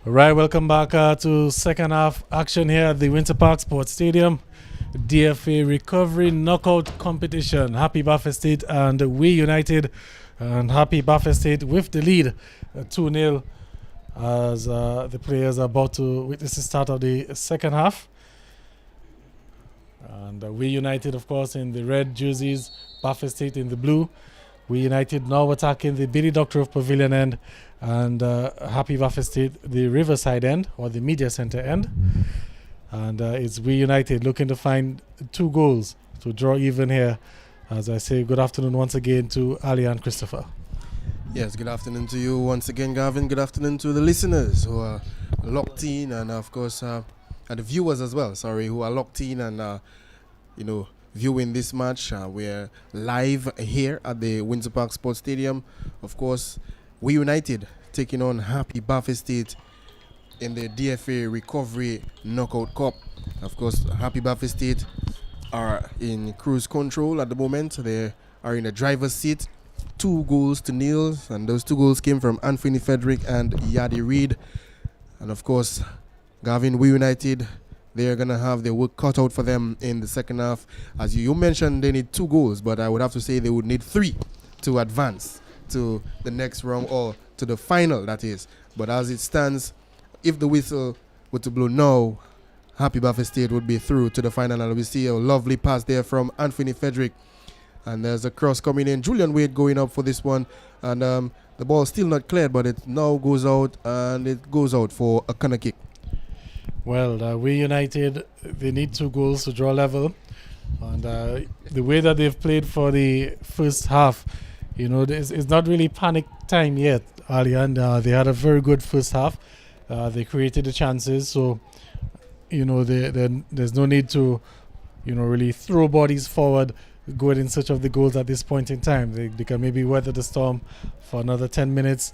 Right, welcome back to second half action here at the Winter Park Sports Stadium. DFA Recovery Knockout Competition. Happy Baf-State and we United, and happy Baf-State with the lead 2-0 as the players are about to witness the start of the second half. And we United, of course, in the red jerseys, Baf-State in the blue. We United now attacking the Billy Doctorow Pavilion end, and happy Baf-State the Riverside end, or the media center end. And it's we United looking to find 2 goals to draw even here. As I say, good afternoon once again to Ali and Christopher. Yes, good afternoon to you once again, Gavin. Good afternoon to the listeners who are locked in, and of course, and the viewers as well, who are locked in and, viewing this match. We're live here at the Windsor Park Sports Stadium. Of course, we United taking on happy Baf-State in the DFA Recovery Knockout Cup. Of course, happy Baf-State are in cruise control at the moment. They are in the driver's seat. 2-0, and those 2 goals came from Anthony Frederick and Yadi Reid. And of course, Gavin, we United, they're going to have their work cut out for them in the second half. As you mentioned, they need 2 goals, but I would have to say they would need 3 to advance to the next round, or to the final, that is. But as it stands, if the whistle were to blow now, happy Baf-State would be through to the final. And we see a lovely pass there from Anthony Frederick. And there's a cross coming in. Julian Wade going up for this one. And the ball still not cleared, but it now goes out, and it goes out for a corner kick. Well, we United, they need 2 goals to draw level. And the way that they've played for the first half, it's not really panic time yet, Ali. And they had a very good first half. They created the chances. So, there's no need to, really throw bodies forward, going in search of the goals at this point in time. They can maybe weather the storm for another 10 minutes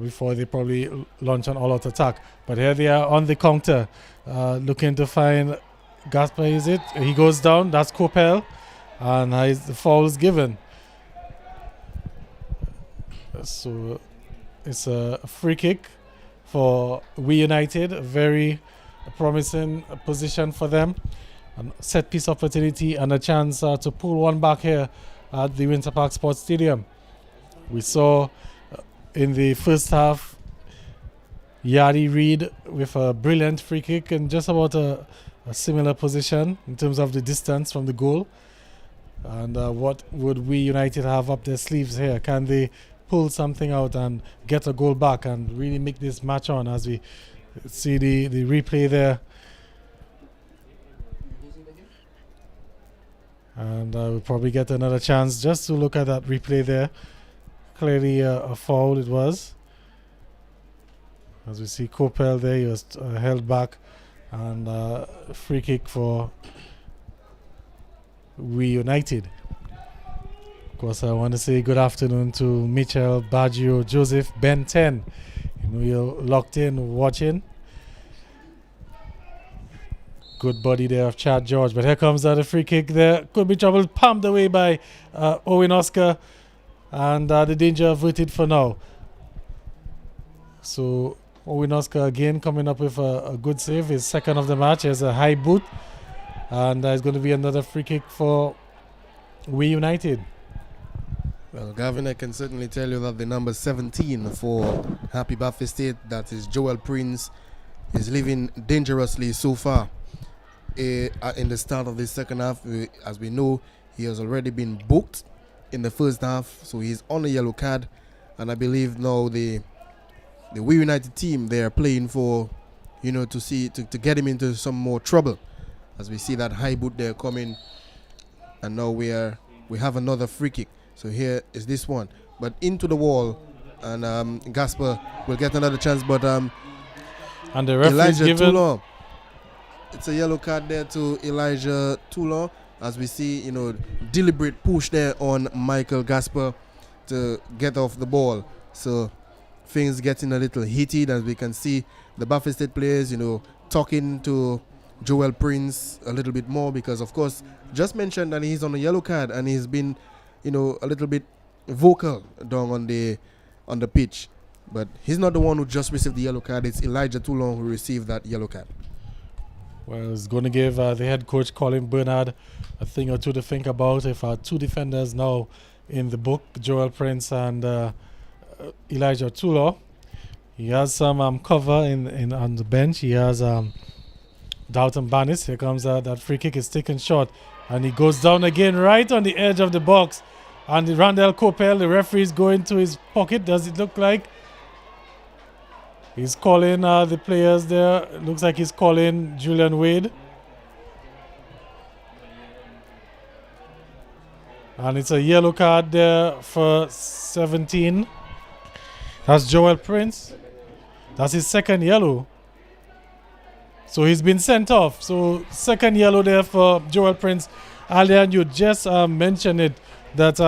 before they probably launch an all-out attack. But here they are on the counter, looking to find Gasper, is it? He goes down, that's Kopel, and the foul is given. So it's a free kick for we United, a very promising position for them. A set piece opportunity and a chance to pull one back here at the Winter Park Sports Stadium. We saw in the first half Yadi Reid with a brilliant free kick in just about a similar position in terms of the distance from the goal. And what would we United have up their sleeves here? Can they pull something out and get a goal back and really make this match on? As we see the replay there. And we'll probably get another chance just to look at that replay there. Clearly a foul it was. As we see Kopel there, he was held back. And free kick for we United. Of course, I want to say good afternoon to Michel, Baggio, Joseph, Ben 10. You're locked in, watching. Good body there of Chad George. But here comes the free kick there. Could be trouble. Palmed away by Owen Oscar. And the danger averted for now. So Owen Oscar again coming up with a good save. His second of the match. Has a high boot. And there's going to be another free kick for we United. Well, Gavin, I can certainly tell you that the number 17 for happy Baf-State, that is Joel Prince, is living dangerously so far. In the start of the second half, as we know, he has already been booked in the first half, so he's on a yellow card. And I believe now the We United team, they are playing for, to get him into some more trouble. As we see that high boot there coming, and now we have another free kick. So here is this one, but into the wall, and Gasper will get another chance, but and the referee's given. Toulon. It's a yellow card there to Elijah Toulon, as we see, deliberate push there on Michael Gasper to get off the ball. So things getting a little heated, as we can see the Baf-State players, talking to Joel Prince a little bit more, because of course, just mentioned that he's on a yellow card and he's been, a little bit vocal down on the pitch. But he's not the one who just received the yellow card. It's Elijah Toulon who received that yellow card. Well, it's going to give the head coach, Colin Bernard, a thing or two to think about. If two defenders now in the book, Joel Prince and Elijah Toulon. He has some cover on the bench. He has Dalton Banis. Here comes that free kick is taken short. And he goes down again right on the edge of the box. And Randall Coppell, the referee, is going to his pocket. Does it look like? He's calling the players there. It looks like he's calling Julian Wade. And it's a yellow card there for 17. That's Joel Prince. That's his second yellow. So he's been sent off. So second yellow there for Joel Prince. Alian, you just mentioned it, that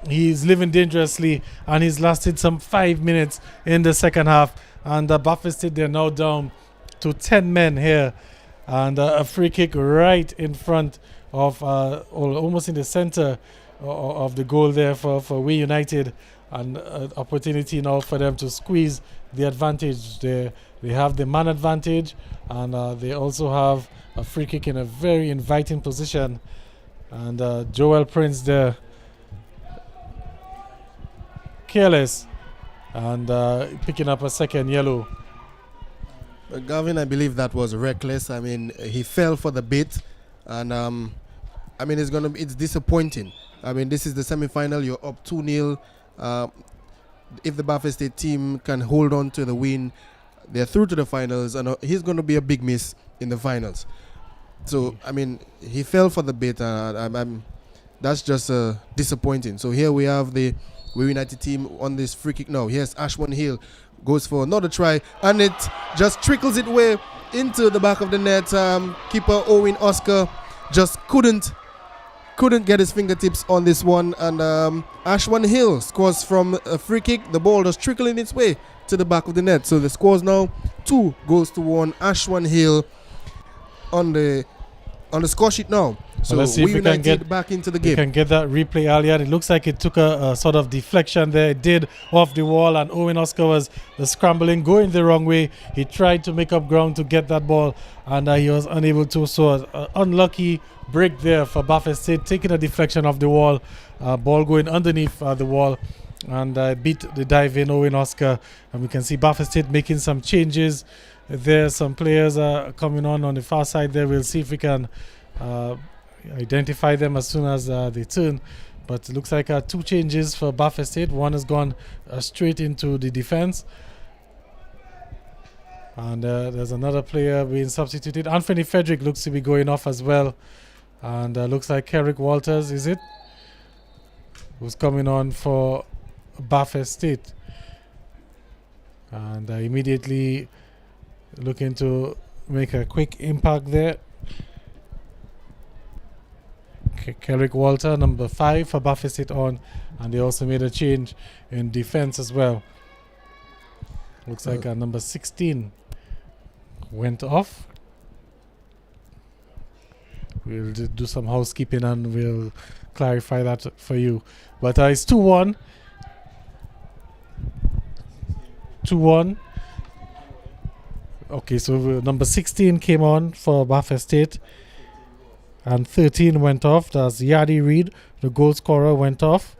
he's living dangerously and he's lasted some 5 minutes in the second half. And Baf-State, they're now down to 10 men here. And a free kick right in front of, almost in the center of the goal there for We United. And opportunity now for them to squeeze the advantage. They have the man advantage, and they also have a free kick in a very inviting position. And Joel Prince there, careless, and picking up a second yellow. But Gavin, I believe that was reckless. I mean, he fell for the bait, and I mean, it's disappointing. I mean, this is the semi-final. You're up 2-0. If the Baf-State team can hold on to the win, they're through to the finals, and he's going to be a big miss in the finals. So, I mean, he fell for the bait, and that's just disappointing. So here we have the We United team on this free kick now. Here's Ashwan Hill, goes for another try, and it just trickles its way into the back of the net. Keeper Owen Oscar just couldn't get his fingertips on this one, and Ashwan Hill scores from a free kick. The ball just trickling its way to the back of the net. So the score's now 2-1. Ashwan Hill on the score sheet now. So let's see if we can get back into the game. We can get that replay, Alian. It looks like it took a sort of deflection there. It did off the wall, and Owen Oscar was scrambling, going the wrong way. He tried to make up ground to get that ball, and he was unable to. So unlucky break there for Baf-State, taking a deflection off the wall, ball going underneath the wall, and beat the dive in Owen Oscar. And we can see Baf-State making some changes. There, some players are coming on the far side there. We'll see if we can identify them as soon as they turn. But it looks like 2 changes for Baf-State. One has gone straight into the defense. And there's another player being substituted. Anthony Frederick looks to be going off as well. And looks like Kerrick Walters, is it? Who's coming on for Baf-State. And immediately looking to make a quick impact there. Kerrick Walter, number 5 for Baf-State on. And they also made a change in defense as well. Looks like number 16 went off. We'll do some housekeeping and we'll clarify that for you. But it's 2-1. 2-1. Okay, so number 16 came on for Baf-State. And 13 went off. That's Yadi Reed, the goal scorer, went off.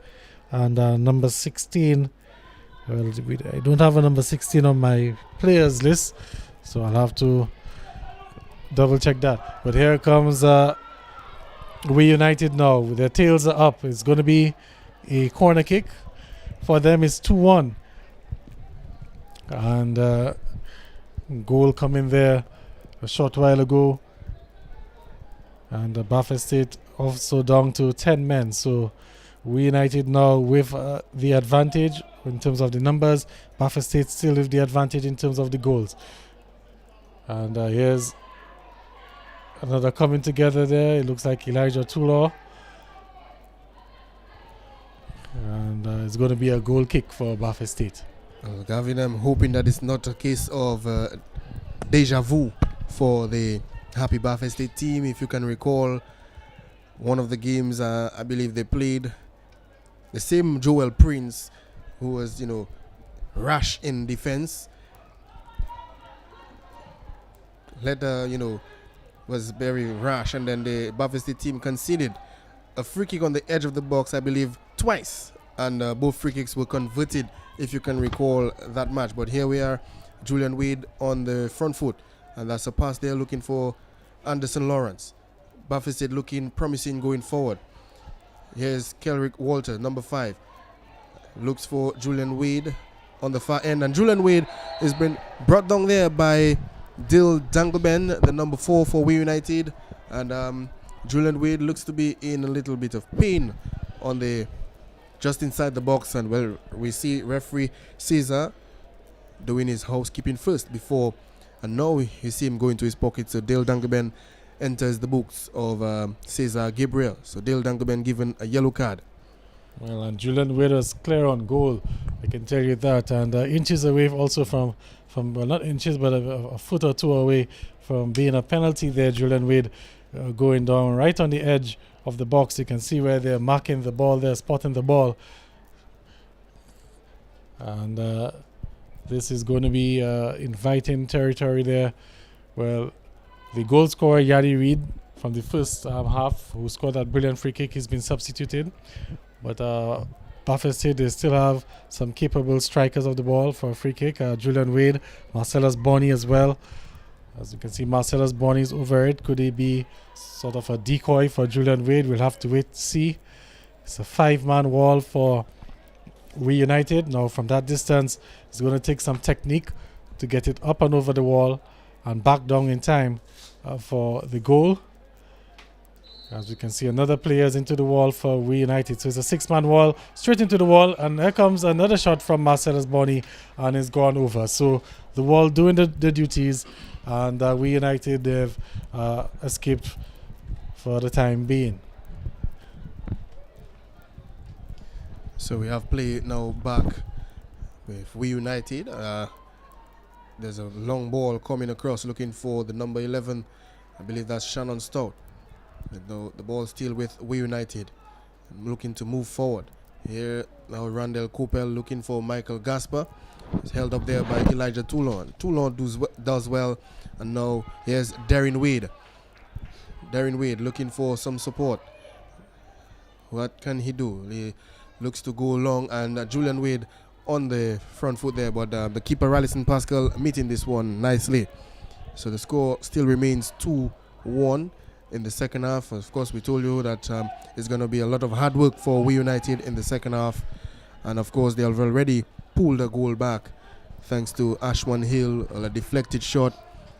And number 16, well, I don't have a number 16 on my players list, so I'll have to double check that. But here comes We United now. Their tails are up. It's going to be a corner kick. For them, it's 2-1. And goal coming there a short while ago. And Baf-State also down to 10 men. So We United now with the advantage in terms of the numbers. Baf-State still with the advantage in terms of the goals. And here's another coming together there. It looks like Elijah Toulon. And it's going to be a goal kick for Baf-State. Gavin, I'm hoping that it's not a case of deja vu for the Happy Baf-State team. If you can recall, one of the games I believe they played, the same Joel Prince, who was, rash in defense. Was very rash, and then the Baf-State team conceded a free kick on the edge of the box, I believe, twice, and both free kicks were converted, if you can recall that match. But here we are, Julian Wade on the front foot, and that's a pass there looking for Anderson Lawrence. Baf-State looking promising going forward. Here's Kelrick Walter, number 5, looks for Julian Wade on the far end, and Julian Wade has been brought down there by Dill Dangleben, the number 4 for We United, and Julian Wade looks to be in a little bit of pain on the just inside the box, and well, we see referee Caesar doing his housekeeping first before, and now you see him go into his pocket. So Dill Dangleben enters the books of Caesar Gabriel. So Dill Dangleben given a yellow card. Well, and Julian Wade was clear on goal, I can tell you that, and inches away also from well, not inches, but a foot or two away from being a penalty there. Julian Wade going down right on the edge of the box. You can see where they're marking the ball, they're spotting the ball, and this is going to be inviting territory there. Well, the goal scorer Yadi Reid from the first half, who scored that brilliant free kick, he's been substituted, but Baf-State, they still have some capable strikers of the ball for a free kick. Julian Wade, Marcellus Bonney as well. As you can see, Marcellus Bonney is over it. Could he be sort of a decoy for Julian Wade? We'll have to wait to see. It's a 5-man wall for We United. Now from that distance, it's going to take some technique to get it up and over the wall and back down in time for the goal. As you can see, another player is into the wall for We United. So it's a 6-man wall, straight into the wall. And there comes another shot from Marcellus Bonney, and it's gone over. So the wall doing the duties, and We United, they've escaped for the time being. So we have play now back with We United. There's a long ball coming across looking for the number 11. I believe that's Shannon Stout. The ball still with We United, looking to move forward. Here now Randall Coppell looking for Michael Gasper. It's held up there by Elijah Toulon. Toulon does well, and now here's Darren Wade. Darren Wade looking for some support. What can he do? He looks to go long, and Julian Wade on the front foot there, but the keeper Rallison Pascal meeting this one nicely. So the score still remains 2-1 in the second half. Of course, we told you that it's going to be a lot of hard work for We United in the second half, and of course they have already pulled a goal back thanks to Ashwan Hill, a deflected shot.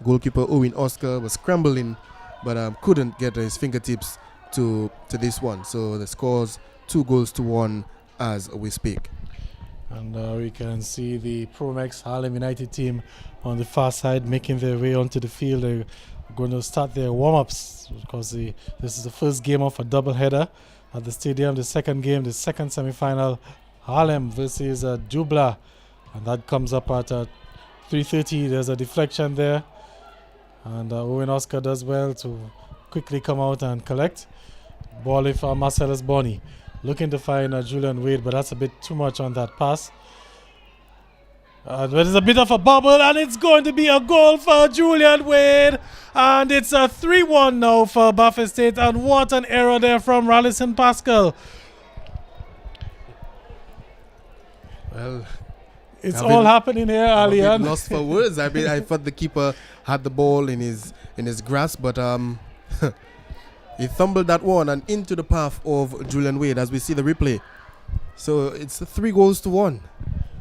Goalkeeper Owen Oscar was scrambling, but couldn't get his fingertips to this one. So the score's 2-1 as we speak. And we can see the Promex Harlem United team on the far side making their way onto the field. They're going to start their warm-ups because this is the first game of a double-header at the stadium. The second game, the second semi-final, Harlem versus Dubla, and that comes up at 3:30. There's a deflection there, and Owen Oscar does well to quickly come out and collect. Ball with Marcellus Bonney, looking to find Julian Wade, but that's a bit too much on that pass. There's a bit of a bubble, and it's going to be a goal for Julian Wade. And it's a 3-1 now for Baf-State. And what an error there from Rallison Pascal. Well, it's all happening here, Alian. Lost for words. I mean, I thought the keeper had the ball in his grasp, but he fumbled that one and into the path of Julian Wade as we see the replay. So it's 3-1.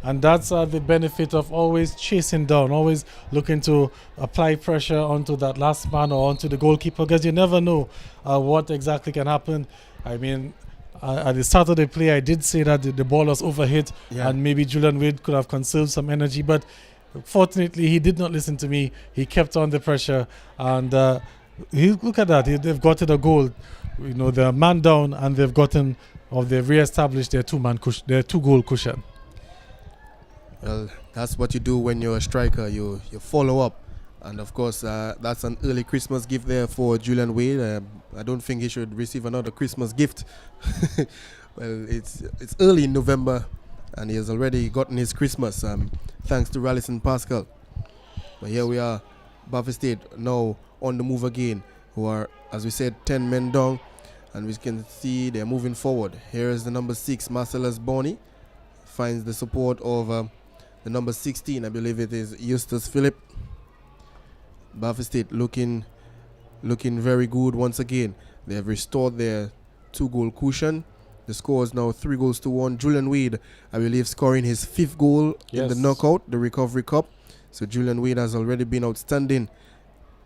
And that's the benefit of always chasing down, always looking to apply pressure onto that last man or onto the goalkeeper, because you never know what exactly can happen. I mean, at the start of the play, I did say that the ball was overhit, and maybe Julian Wade could have conserved some energy, but fortunately, he did not listen to me. He kept on the pressure, and look at that. They've gotten a goal. You know, they're man down, and they've re-established their two-goal cushion. Well, that's what you do when you're a striker. You follow up, and of course that's an early Christmas gift there for Julian Wade. I don't think he should receive another Christmas gift. Well, it's early in November, and he has already gotten his Christmas, thanks to Rallison Pascal. But here we are, Baf-State now on the move again, who are, as we said, 10 men down, and we can see they're moving forward. Here is the number 6, Marcellus Bonney, finds the support of the number 16, I believe it is Eustace Phillip. Baf-State looking very good once again. They have restored their 2-goal cushion. The score is now 3-1. Julian Wade, I believe, scoring his 5th goal in the knockout, the Recovery Cup. So Julian Wade has already been outstanding,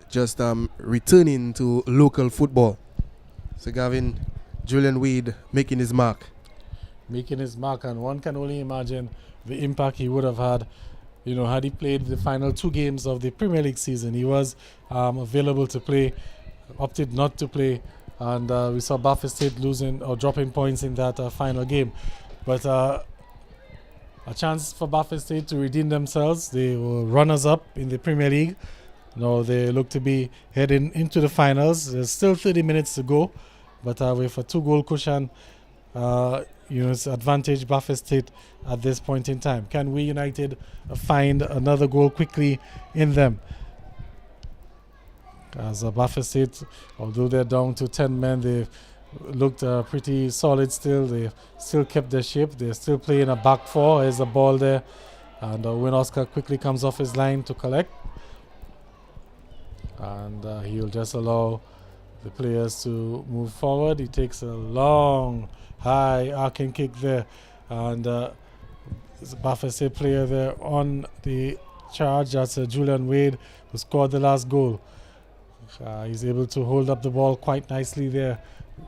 just returning to local football. So Gavin, Julian Wade making his mark. Making his mark, and one can only imagine the impact he would have had, had he played the final 2 games of the Premier League season. He was available to play, opted not to play, and we saw Baf-State losing or dropping points in that final game. But a chance for Baf-State to redeem themselves. They were runners-up in the Premier League. Now they look to be heading into the finals. There's still 30 minutes to go, but with a 2-goal cushion, it's advantage Baf-State at this point in time. Can we United find another goal quickly in them? As Baf-State, although they're down to 10 men, they looked pretty solid still. They still kept their shape. They're still playing a back 4. There's a ball there, and Win Oscar quickly comes off his line to collect, and he'll just allow the players to move forward. He takes a long, high arcing kick there, and there's a Baf-State player there on the charge. That's Julian Wade, who scored the last goal. He's able to hold up the ball quite nicely there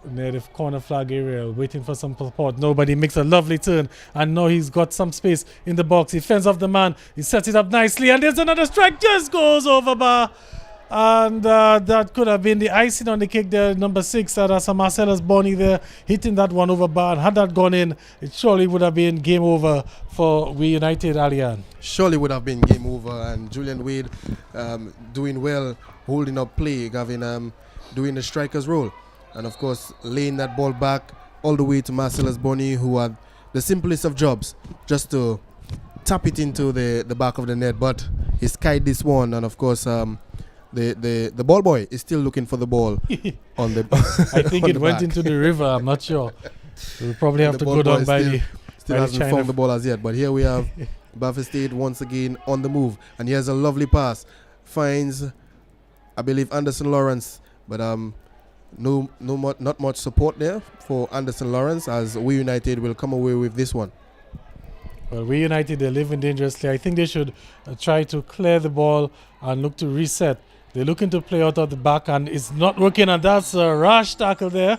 near the corner flag area, waiting for some support. Nobody makes a lovely turn, and now he's got some space in the box. He fends off the man. He sets it up nicely, and there's another strike. Just goes over bar. And that could have been the icing on the cake there. Number 6, that's a Marcellus Bonney there, hitting that one over bar. And had that gone in, it surely would have been game over for We United, Alian. Surely would have been game over. And Julian Wade doing well, holding up play, Gavin, doing the striker's role. And of course, laying that ball back all the way to Marcellus Bonney, who had the simplest of jobs, just to tap it into the back of the net. But he skied this one, and of course, the ball boy is still looking for the ball on the. I think it went into the river. I'm not sure. We'll probably have to go down by the. Still hasn't found the ball as yet. But here we have Baf-State once again on the move, and here's a lovely pass. Finds, I believe, Anderson Lawrence, but not much support there for Anderson Lawrence, as We United will come away with this one. Well, We United, they're living dangerously. I think they should try to clear the ball and look to reset. They're looking to play out of the back, and it's not working, and that's a rash tackle there.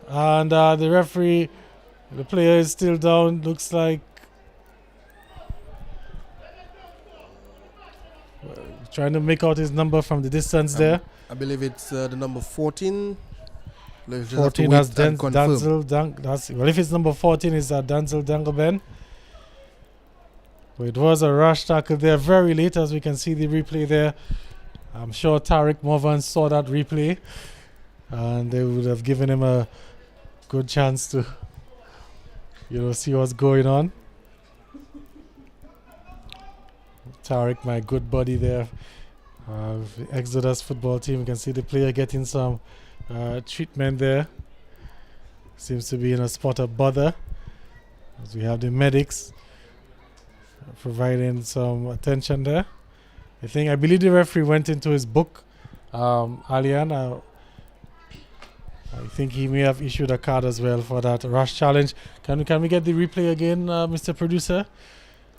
And the referee, the player is still down, looks like. Trying to make out his number from the distance there. I believe it's the number 14. 14, that's Denzel. Well, if it's number 14, it's Denzel Dangleben. Well, it was a rash tackle there very late, as we can see the replay there. I'm sure Tariq Morvan saw that replay, and they would have given him a good chance to, see what's going on. Tariq, my good buddy there, the Exodus football team. You can see the player getting some treatment there. Seems to be in a spot of bother, as we have the medics providing some attention there. I believe the referee went into his book, Alian. I think he may have issued a card as well for that rash challenge. Can we get the replay again, Mr. Producer?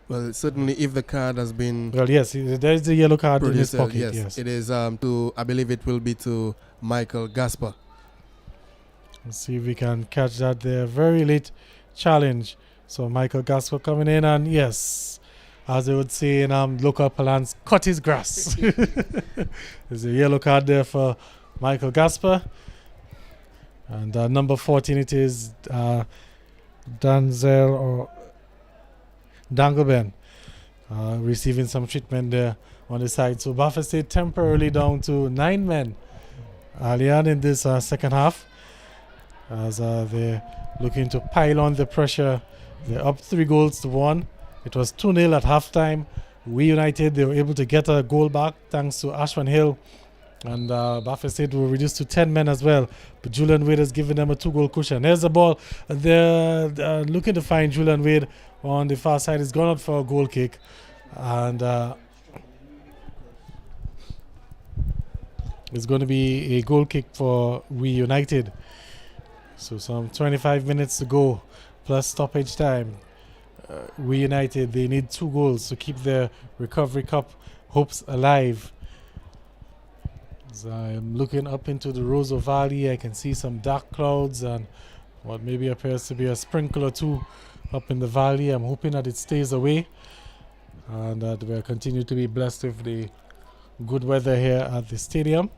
Well, certainly, if the card has been. Well, yes, there is the yellow card in his pocket. Yes, it is. I believe it will be to Michael Gasper. Let's see if we can catch that there. Very late challenge. So Michael Gasper coming in, and yes, as they would say in local parlance, cut his grass. There's a yellow card there for Michael Gasper. And number 14, it is Danzel or Dangleben receiving some treatment there on the side. So Baf-State temporarily down to 9 men. Alian in this second half, as they're looking to pile on the pressure They're up 3-1. It was 2-0 at halftime. We United, they were able to get a goal back thanks to Ashwan Hill. And Baf-State were reduced to 10 men as well. But Julian Wade has given them a 2-goal cushion. There's the ball. They're looking to find Julian Wade on the far side. He's gone out for a goal kick. And it's going to be a goal kick for We United. So some 25 minutes to go, plus stoppage time. We United, they need 2 goals to keep their Recovery Cup hopes alive. As I'm looking up into the Roseau Valley, I can see some dark clouds and what maybe appears to be a sprinkle or two up in the valley. I'm hoping that it stays away and that we'll continue to be blessed with the good weather here at the stadium.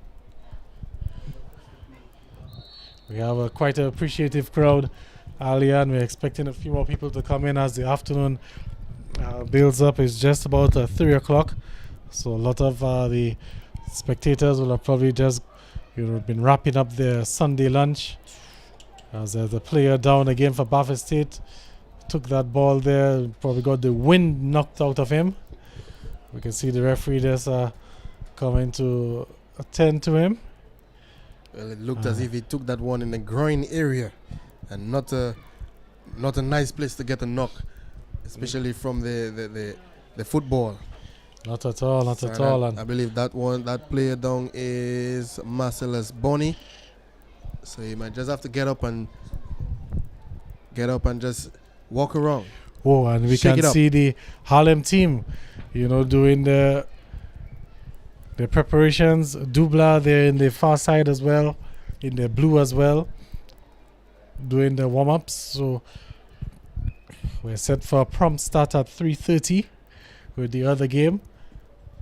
We have quite an appreciative crowd, Alian. We're expecting a few more people to come in as the afternoon builds up. It's just about 3 o'clock, so a lot of the spectators will have probably just been wrapping up their Sunday lunch. As there's a player down again for Baf-State, took that ball there, probably got the wind knocked out of him. We can see the referee just coming to attend to him. Well, it looked as if he took that one in the groin area, and not a nice place to get a knock, especially from the football. Not at all, not at all. I believe that player down is Marcellus Bonney. So he might just have to get up and just walk around. Oh, and we can see the Harlem team, doing the preparations. Dubla, they're in the far side as well, in the blue as well, doing the warm-ups. So we're set for a prompt start at 3:30 with the other game.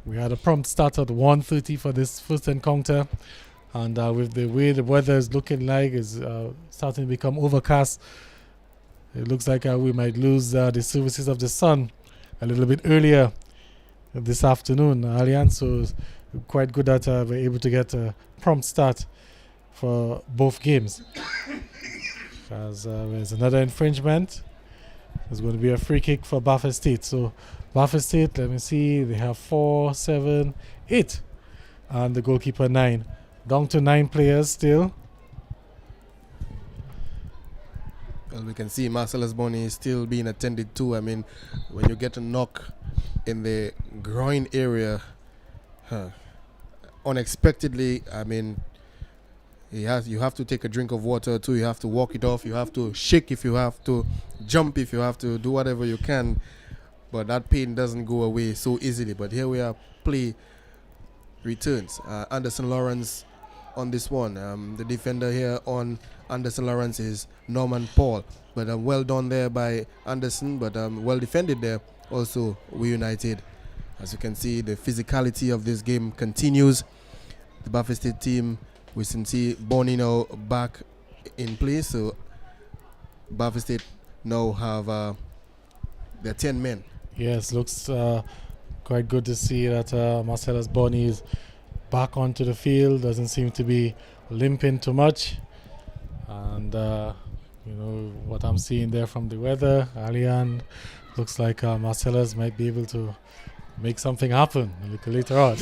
We had a prompt start at 1:30 for this first encounter. And with the way the weather is looking like, is starting to become overcast, it looks like we might lose the services of the sun a little bit earlier this afternoon, Allianz. So it's quite good that we're able to get a prompt start for both games. As there's another infringement. There's going to be a free kick for Baf-State. So Baf-State, let me see, they have 4, 7, 8, and the goalkeeper 9. Down to 9 players still. Well, we can see Marcellus Bonney is still being attended to. I mean, when you get a knock in the groin area, unexpectedly, I mean, you have to take a drink of water too. You have to walk it off. You have to shake if you have to, jump if you have to, do whatever you can. But that pain doesn't go away so easily. But here we are, play returns. Anderson Lawrence on this one. The defender here on Anderson Lawrence is Norman Paul. But well done there by Anderson, but well defended there also, We United. As you can see, the physicality of this game continues. The Baf-State team, we can see Bonnie now back in place. So Baf-State now have their 10 men. Yes, looks quite good to see that Marcellus Bonney is back onto the field. Doesn't seem to be limping too much. And, what I'm seeing there from the weather, Alian, looks like Marcellus might be able to make something happen a little later on.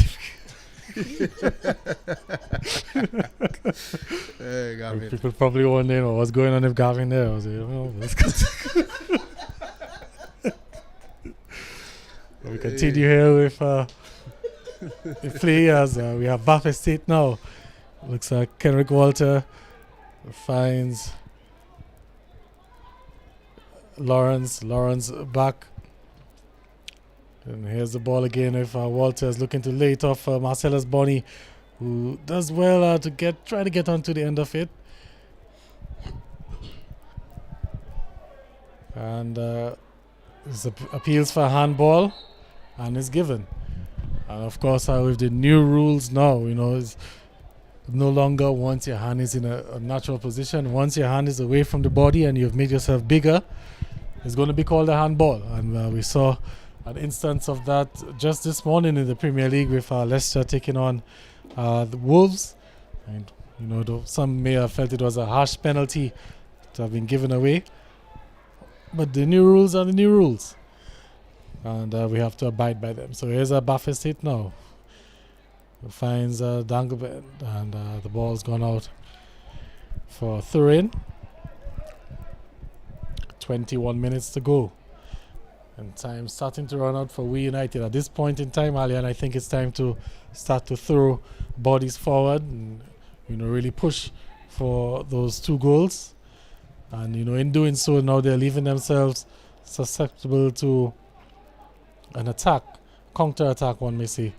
Hey, people probably wondering what's going on with Gavin there. I was like, we continue here with the players. We have Baf-State now. Looks like Kenrick Walter finds Lawrence back. And here's the ball again if Walter is looking to lay it off Marcellus Bonney, who does well to try to get onto the end of it. And appeals for handball, and is given. And of course, with the new rules now, it's no longer once your hand is in a natural position. Once your hand is away from the body and you've made yourself bigger, it's going to be called a handball. And we saw an instance of that just this morning in the Premier League with Leicester taking on the Wolves. And some may have felt it was a harsh penalty to have been given away. But the new rules are the new rules. And we have to abide by them. So here's a Baf-State now. Who finds Danglebend, and the ball's gone out for a throw-in. 21 minutes to go. And time starting to run out for We United. At this point in time, Alian, I think it's time to start to throw bodies forward and, really push for those 2 goals. And, in doing so, now they're leaving themselves susceptible to an attack, counter-attack, one may say.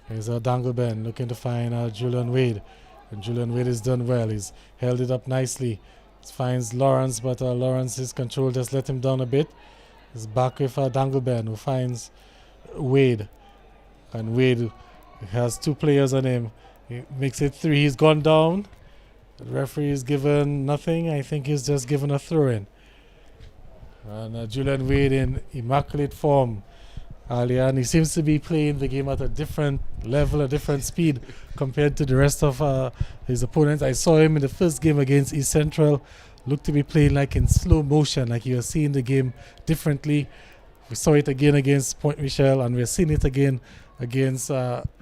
Here's Danglebend looking to find Julian Wade. And Julian Wade has done well. He's held it up nicely. He finds Lawrence, but Lawrence's control just let him down a bit. He's back with Danglebend, who finds Wade. And Wade has 2 players on him. He makes it 3. He's gone down. The referee is given nothing. I think he's just given a throw-in. And Julian Wade in immaculate form. Alian, he seems to be playing the game at a different level, a different speed compared to the rest of his opponents. I saw him in the first game against East Central. Looked to be playing like in slow motion, like he was seeing the game differently. We saw it again against Point Michel, and we're seeing it again against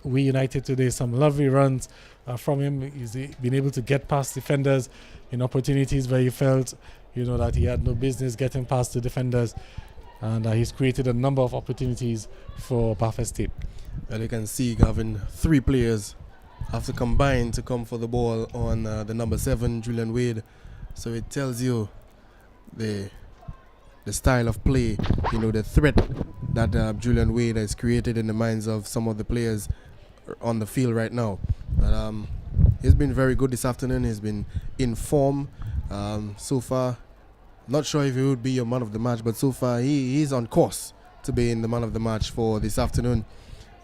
We United today. Some lovely runs from him. He's been able to get past defenders in opportunities where he felt, that he had no business getting past the defenders. And he's created a number of opportunities for Baf-State. Well, you can see, Gavin, 3 players have to combine to come for the ball on the number 7, Julian Wade. So it tells you the style of play, the threat that Julian Wade has created in the minds of some of the players on the field right now. But he's been very good this afternoon. He's been in form so far. Not sure if he would be your man of the match, but so far he's on course to being the man of the match for this afternoon.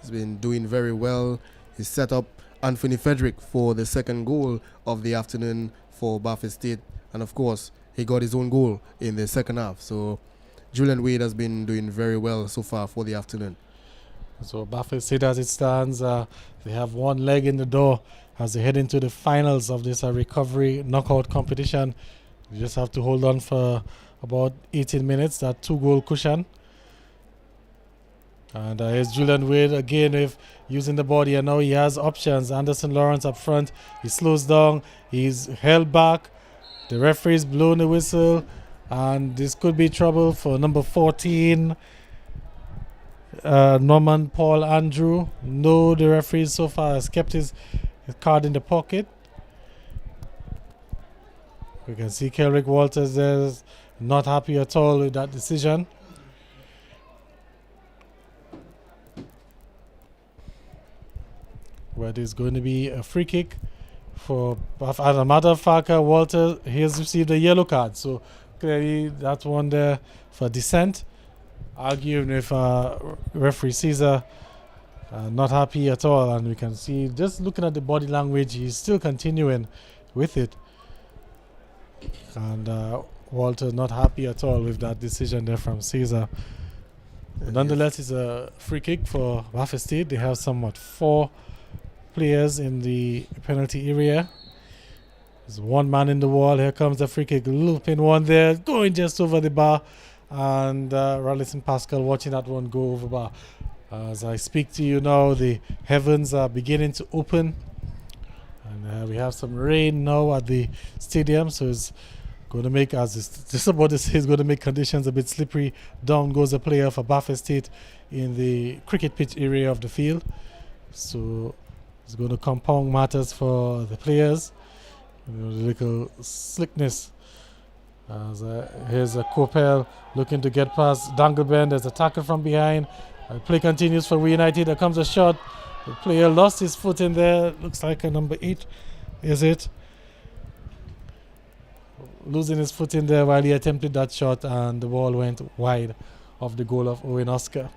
He's been doing very well. He's set up Anthony Frederick for the second goal of the afternoon for Baf-State. And of course, he got his own goal in the second half. So Julian Wade has been doing very well so far for the afternoon. So Baf-State, as it stands, they have one leg in the door as they head into the finals of this recovery knockout competition. You just have to hold on for about 18 minutes, that 2-goal cushion. And here's Julian Wade again with using the body, and now he has options. Anderson Lawrence up front. He slows down. He's held back. The referee's blown the whistle, and this could be trouble for number 14, Norman Paul Andrew. No, the referee so far has kept his card in the pocket. We can see Kelrick Walters there, not happy at all with that decision. Where there's going to be a free kick for, as a matter of fact, Walter, he has received a yellow card. So clearly that one there for dissent. Arguing with referee Caesar, not happy at all. And we can see, just looking at the body language, he's still continuing with it. And Walter not happy at all with that decision there from Caesar. But nonetheless, it's a free kick for Baf-State. They have somewhat 4 players in the penalty area. There's one man in the wall. Here comes the free kick. Looping one there, going just over the bar. And Rallison Pascal watching that one go over bar. As I speak to you now, the heavens are beginning to open. And we have some rain now at the stadium. So it's going to make, as just about to say, it's going to make conditions a bit slippery. Down goes a player for Baf-State in the cricket pitch area of the field. So it's going to compound matters for the players. The little slickness. As here's a Kopel looking to get past Danglebend. There's a tackle from behind. Play continues for We United. There comes a shot. The player lost his foot in there. Looks like a number 8. Is it? Losing his foot in there while he attempted that shot, and the ball went wide of the goal of Owen Oscar.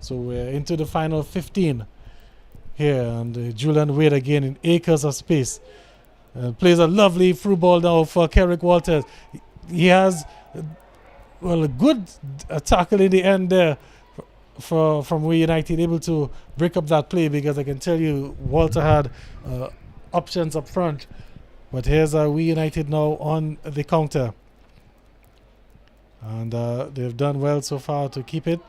So we're into the final 15 here, and Julian Wade again in acres of space. Plays a lovely through ball now for Kerrick Walters. He has, a good tackle in the end there from We United, able to break up that play, because I can tell you Walter had options up front. But here's We United now on the counter. And they've done well so far to keep it.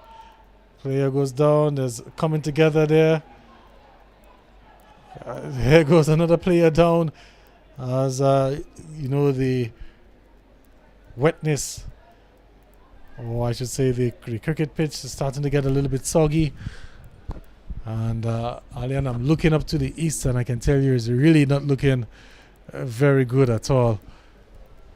Player goes down. There's coming together there. Here goes another player down. As the wetness, or I should say the cricket pitch is starting to get a little bit soggy. And Alian, I'm looking up to the east, and I can tell you it's really not looking very good at all.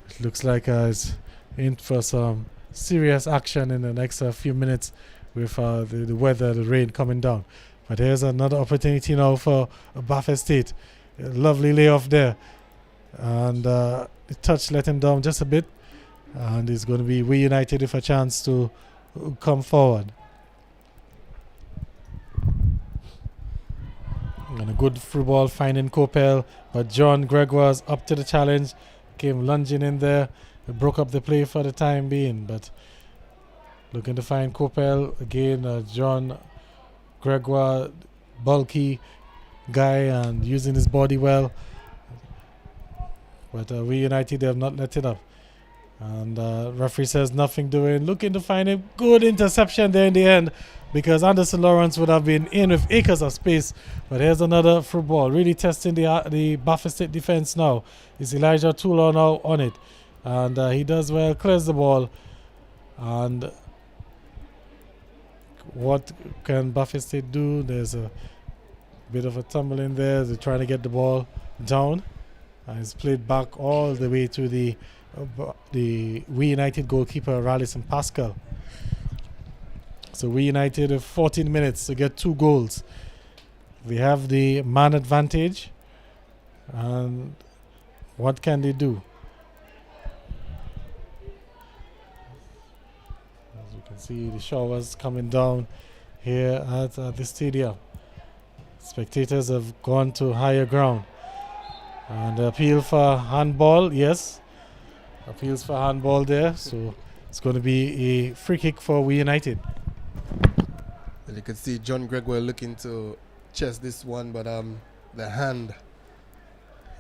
It looks like it's in for some serious action in the next few minutes with the weather, the rain coming down. But here's another opportunity now for Baf-State. A lovely layoff there. And the touch let him down just a bit. And it's going to be We United with a chance to come forward. And a good through ball finding Kopel, but John Gregoire's up to the challenge, came lunging in there, broke up the play for the time being, but looking to find Kopel again. John Gregoire, bulky guy and using his body well, but We United, they have not let it up. And referee says nothing doing, looking to find a good interception there in the end, because Anderson Lawrence would have been in with acres of space. But here's another through ball, really testing the Baf-State defense now. Is Elijah Toulon now on it, and he does well, clears the ball. And what can Baf-State do? There's a bit of a tumble in there. They're trying to get the ball down, and it's played back all the way to the We United goalkeeper Ralison Pascal. So We United have 14 minutes to get 2 goals. They have the man advantage, and what can they do? As you can see, the showers coming down here at the stadium. Spectators have gone to higher ground. And appeal for handball, yes. Appeals for handball there, so it's going to be a free kick for We United. And you can see John Gregoire looking to chest this one, but the hand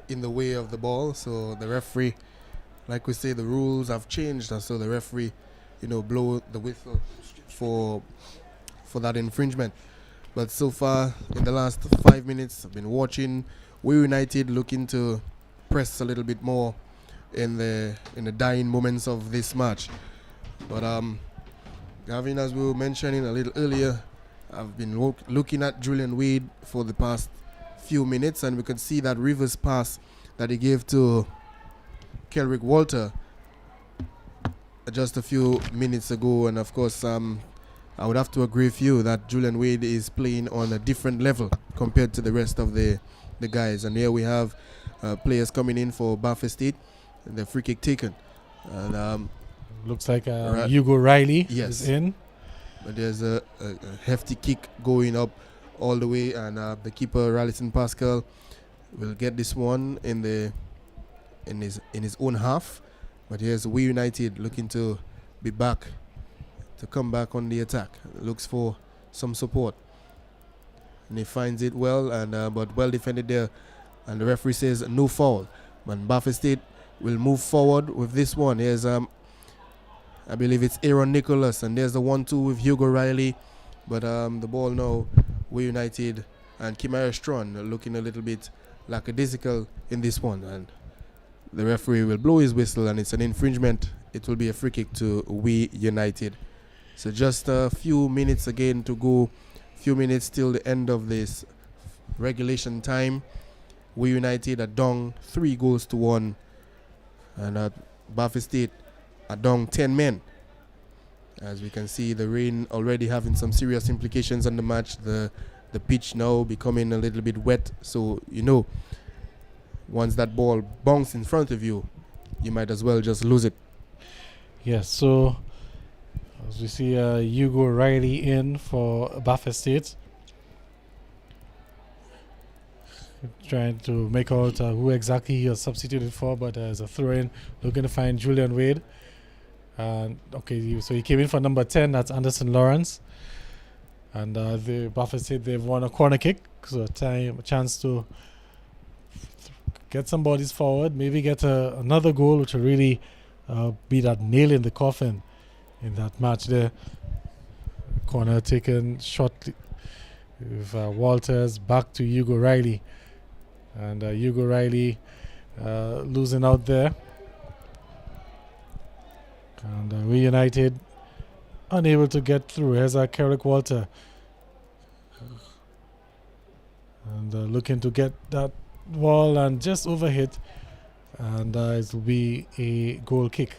in the way of the ball. So the referee, like we say, the rules have changed, and so the referee, blow the whistle for that infringement. But so far, in the last 5 minutes, I've been watching We United looking to press a little bit more in the dying moments of this match. But Gavin, as we were mentioning a little earlier, I've been looking at Julian Wade for the past few minutes, and we could see that reverse pass that he gave to Kelrick Walter just a few minutes ago. And of course, I would have to agree with you that Julian Wade is playing on a different level compared to the rest of the guys. And here we have players coming in for Baf-State. The free kick taken. And looks like Hugo Riley yes. is in. But there's a hefty kick going up all the way, and the keeper Ralison Pascal will get this one in his own half. But here's We United looking to be back, to come back on the attack. Looks for some support, and he finds it well, and but well defended there. And the referee says no foul. But Baf-State will move forward with this one. Here's I believe it's Aaron Nicholas, and there's the 1-2 with Hugo Riley. But the ball now, We United and Kimara Strong looking a little bit lackadaisical in this one, and the referee will blow his whistle, and it's an infringement. It will be a free kick to We United. So just a few minutes again to go, few minutes till the end of this regulation time. We United are down 3-1, and Baf-State are down 10 men. As we can see, the rain already having some serious implications on the match. The pitch now becoming a little bit wet, so once that ball bounces in front of you, you might as well just lose it. Yes, so as we see Hugo Riley in for Baf-State, trying to make out who exactly he was substituted for, but as a throw-in, looking to find Julian Wade. Okay, so he came in for number 10, that's Anderson Lawrence. And the Baf-State, they've won a corner kick, so a chance to get some bodies forward, maybe get another goal, which will really be that nail in the coffin in that match there. Corner taken shortly with Walters back to Hugo Riley. And Hugo Riley losing out there. And we United unable to get through. Here's Kerrick Walter. And looking to get that ball and just overhit. And it will be a goal kick.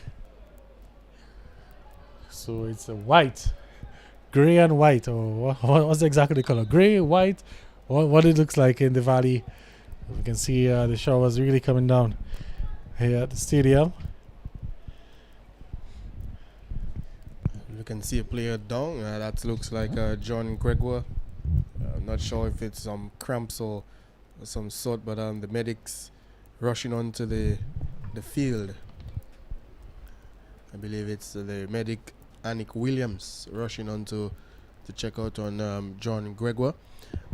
So it's a white. Grey and white. Or what's exactly the color? Grey, white. What it looks like in the valley. You can see the showers really coming down here at the stadium. You can see a player down. That looks like John Gregoire. I'm not sure if it's some cramps or some sort, but the medics rushing onto the field. I believe it's the medic Anik Williams rushing on to check out on John Gregoire.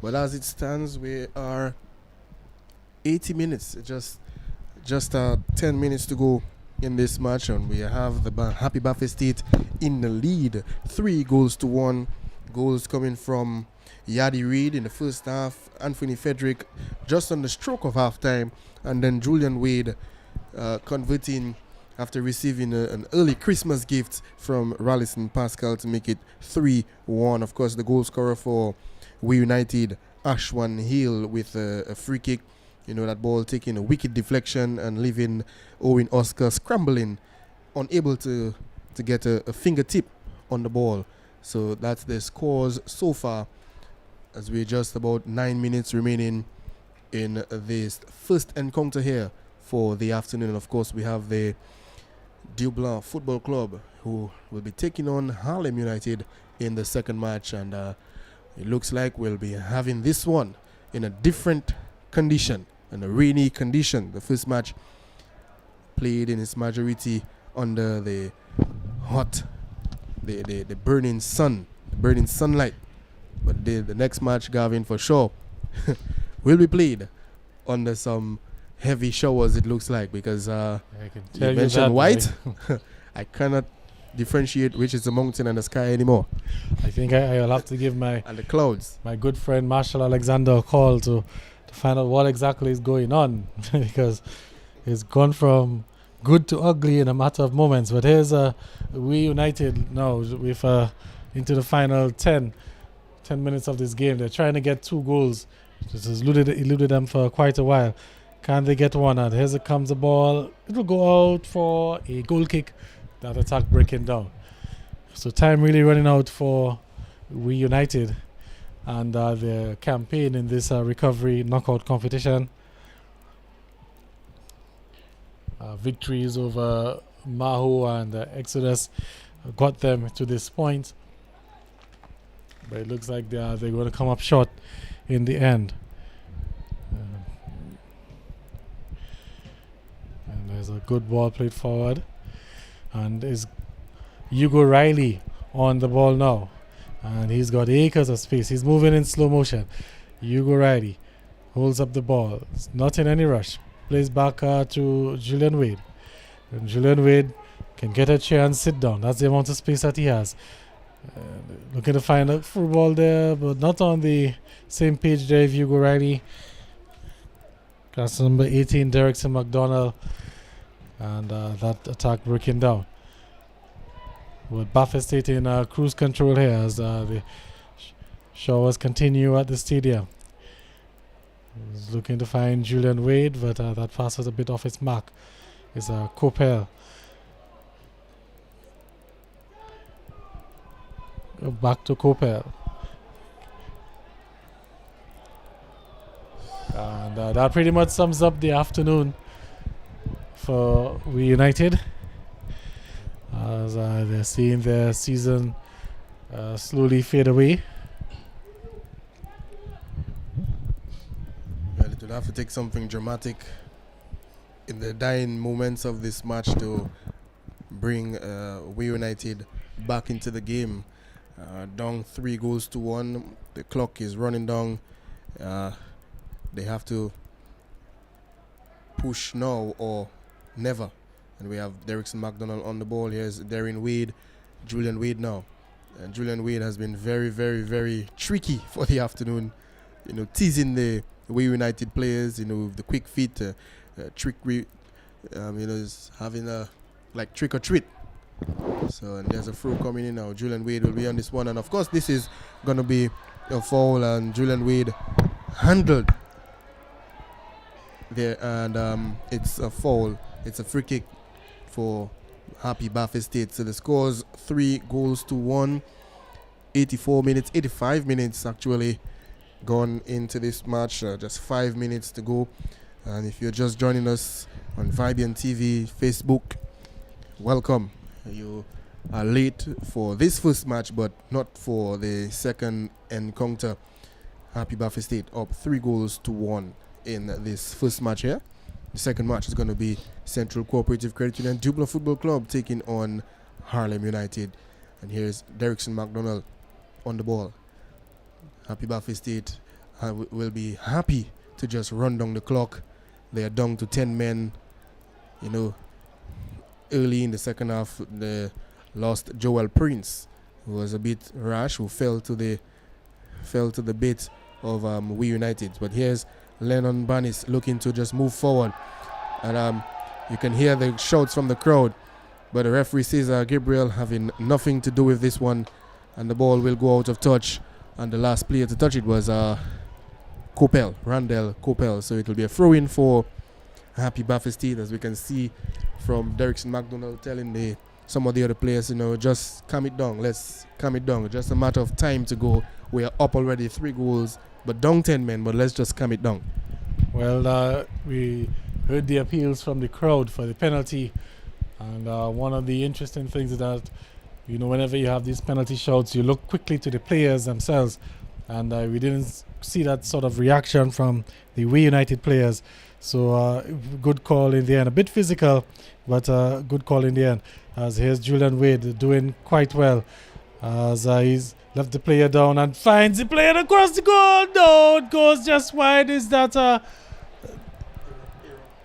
But as it stands, we are 80 minutes, just 10 minutes to go in this match, and we have the Happy Baf-State in the lead, 3-1. Goals coming from Yadi Reid in the first half, Anthony Frederick just on the stroke of halftime, and then Julian Wade converting after receiving an early Christmas gift from Rallison Pascal to make it 3-1. Of course, the goal scorer for We United, Ashwan Hill, with a free kick. You know, that ball taking a wicked deflection and leaving Owen Oscar scrambling, unable to get a fingertip on the ball. So that's the scores so far, as we're just about 9 minutes remaining in this first encounter here for the afternoon. And of course, we have the Dublin Football Club, who will be taking on Harlem United in the second match. And it looks like we'll be having this one in a different condition, in a rainy condition. The first match played in its majority under the hot, the burning sun, the burning sunlight. But the next match, Gavin, for sure, will be played under some heavy showers, it looks like, because you mentioned white. I cannot differentiate which is the mountain and the sky anymore. I think I'll have to give my and the clouds, my good friend Marshall Alexander a call to find out what exactly is going on, because it's gone from good to ugly in a matter of moments. But here's We United now with into the final 10 minutes of this game. They're trying to get 2 goals. This has eluded them for quite a while. Can they get one? And here comes the ball. It'll go out for a goal kick. That attack breaking down. So time really running out for We United and their campaign in this recovery knockout competition. Victories over Maho and Exodus got them to this point, but it looks like they're going to come up short in the end. And there's a good ball played forward, and is Hugo Riley on the ball now, and he's got acres of space. He's moving in slow motion. Hugo Riley holds up the ball. It's not in any rush. Plays back to Julian Wade. And Julian Wade can get a chair and sit down. That's the amount of space that he has. Looking to find a football there, but not on the same page there with Hugo Riley. Class number 18, Derrickson McDonald. And that attack breaking down. With Baf-State in cruise control here as the showers continue at the stadium. He's looking to find Julian Wade, but that pass was a bit off its mark. It's Copel. Back to Copel. And that pretty much sums up the afternoon for We United, as they're seeing their season slowly fade away. Well, it will have to take something dramatic in the dying moments of this match to bring We United back into the game. Down 3-1. The clock is running down. They have to push now or never. And we have Derrickson McDonald on the ball. Here's Darren Wade Julian Wade now. And Julian Wade has been very, very, very tricky for the afternoon. Teasing the Way United players, with the quick feet, trickery, is having a trick or treat. So, and there's a throw coming in now. Julian Wade will be on this one. And of course, this is going to be a foul, and Julian Wade handled there. And it's a foul. It's a free kick for Happy Baf-State. So the score's 3-1. 85 minutes actually gone into this match. Just 5 minutes to go. And if you're just joining us on Vibian TV, Facebook, welcome. You are late for this first match, but not for the second encounter. Happy Baf-State up 3-1 in this first match here. The second match is going to be Central Cooperative Credit Union Dubla Football Club taking on Harlem United. And here's Derrickson McDonald on the ball. Happy Baf-State will be happy to just run down the clock. They are down to 10 men. Early in the second half, they lost Joel Prince, who was a bit rash, who fell to the bait of We United. But here's Lennon Banis looking to just move forward. And you can hear the shouts from the crowd. But the referee says Gabriel having nothing to do with this one. And the ball will go out of touch. And the last player to touch it was Randall Coppell. So it will be a throw-in for Happy Baf-State, as we can see from Derrickson McDonald telling some of the other players, just calm it down. Let's calm it down. Just a matter of time to go. We are up already 3 goals, but down 10 men, but let's just calm it down. Well, we heard the appeals from the crowd for the penalty. And one of the interesting things is that, whenever you have these penalty shouts, you look quickly to the players themselves. And we didn't see that sort of reaction from the We United players. So good call in the end. A bit physical, but good call in the end. As here's Julian Wade doing quite well. As he's left the player down and finds the player across the goal. No, it goes just wide. Is that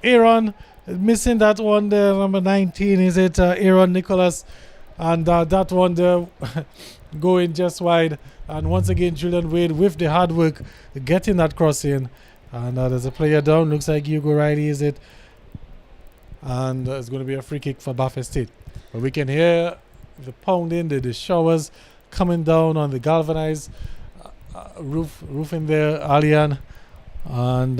Aaron missing that one there, number 19? Is it Aaron Nicholas? And that one there going just wide. And once again, Julian Wade with the hard work getting that cross in. And there's a player down. Looks like Hugo Riley, is it? And it's going to be a free kick for Baf-State. But we can hear the pounding, the showers coming down on the galvanized roof in there, Alian. And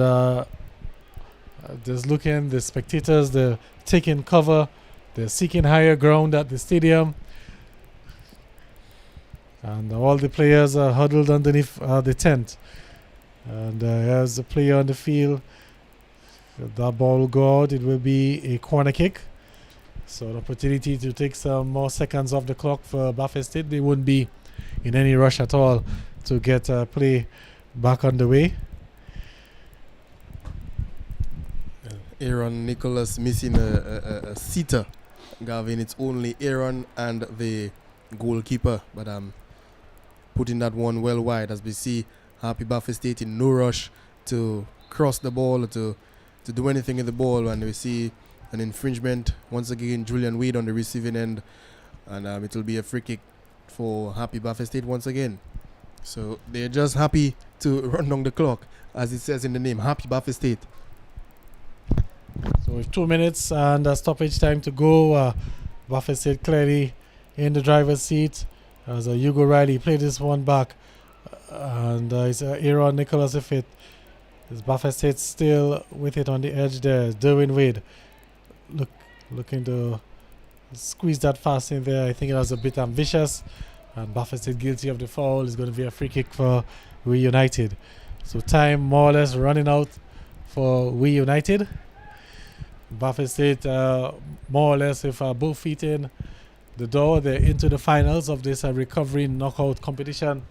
just looking, the spectators, they're taking cover. They're seeking higher ground at the stadium. And all the players are huddled underneath the tent. And here's the player on the field. If that ball will go out, it will be a corner kick. So an opportunity to take some more seconds off the clock for Baf-State. They wouldn't be in any rush at all to get play back on the way. Aaron Nicholas missing a sitter. Gavin, it's only Aaron and the goalkeeper. But putting that one well wide, as we see Happy Baf-State in no rush to cross the ball or to do anything in the ball. And we see an infringement. Once again, Julian Wade on the receiving end. And it will be a free kick for Happy Baf-State once again. So they're just happy to run down the clock, as it says in the name, Happy Baf-State. So with 2 minutes and stoppage time to go, Baf-State clearly in the driver's seat. As Hugo Riley played this one back. And it's Aaron Nicholas if it is Baf-State still with it on the edge there. Derwin Wade looking to squeeze that fast in there. I think it was a bit ambitious. And Baf-State guilty of the foul. It's going to be a free kick for We United. So time more or less running out for We United. Baf-State more or less with both feet in the door. They're into the finals of this recovery knockout competition.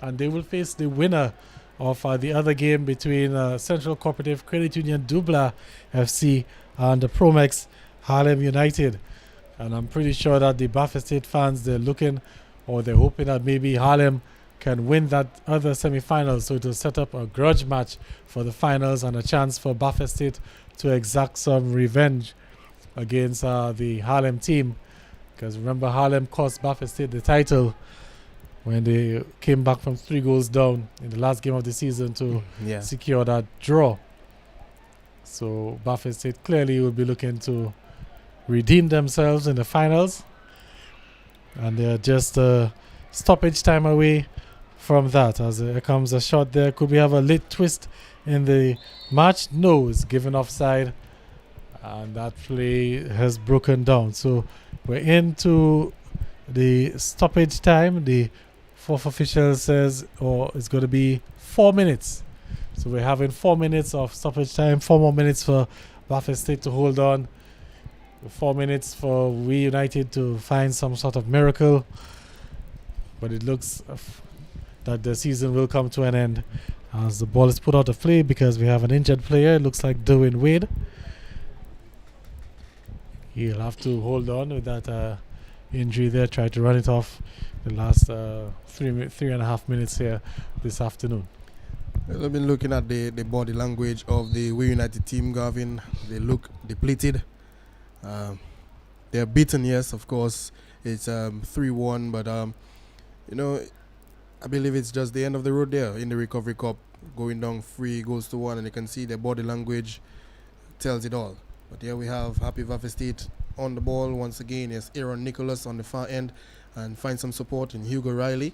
And they will face the winner of the other game between Central Cooperative Credit Union Dubla FC and the Promex Harlem United. And I'm pretty sure that the Baf-State fans, they're hoping that maybe Harlem can win that other semi-final, so to set up a grudge match for the finals and a chance for Baf-State to exact some revenge against the Harlem team. Because remember, Harlem cost Baf-State the title when they came back from 3 goals down in the last game of the season to secure that draw. So Baf-State clearly will be looking to redeem themselves in the finals. And they're just a stoppage time away from that. As there comes a shot there. Could we have a late twist in the match? No, it's given offside. And that play has broken down. So we're into the stoppage time. The fourth official says, it's going to be 4 minutes. So we're having 4 minutes of stoppage time. 4 more minutes for Baf-State to hold on. 4 minutes for We United to find some sort of miracle. But it looks that the season will come to an end as the ball is put out of play because we have an injured player. It looks like Derwin Wade. He'll have to hold on with that injury there. Try to run it off the last 3.5 minutes here this afternoon. Well, I've been looking at the body language of the We United team, Gavin. They look depleted. They're beaten, yes, of course. It's 3-1, but I believe it's just the end of the road there in the Recovery Cup, going down 3-1, and you can see their body language tells it all. But here we have Happy Baf-State on the ball once again. Yes, Aaron Nicholas on the far end, and find some support in Hugo Riley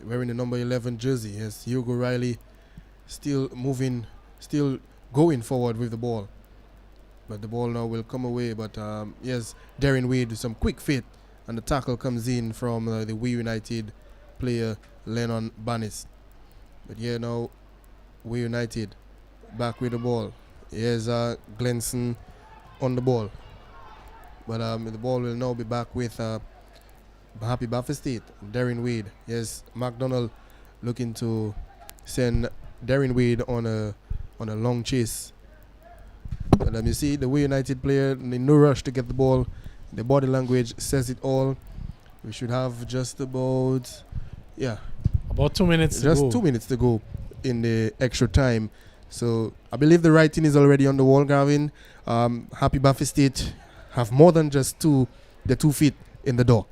wearing the number 11 jersey. Yes, Hugo Riley still moving, still going forward with the ball. But the ball now will come away. But yes, Darren Wade with some quick fit, and the tackle comes in from the We United player Lennon Banis. But here now, We United back with the ball. Here's Glenson on the ball. But the ball will now be back with Happy Baf-State. Darren Wade. Yes, McDonald looking to send Darren Wade on a long chase. But you see the We United player in no rush to get the ball. The body language says it all. We should have just about 2 minutes to go. Just 2 minutes to go in the extra time. So I believe the writing is already on the wall, Gavin. Happy Baf-State have more than just the 2 feet in the door.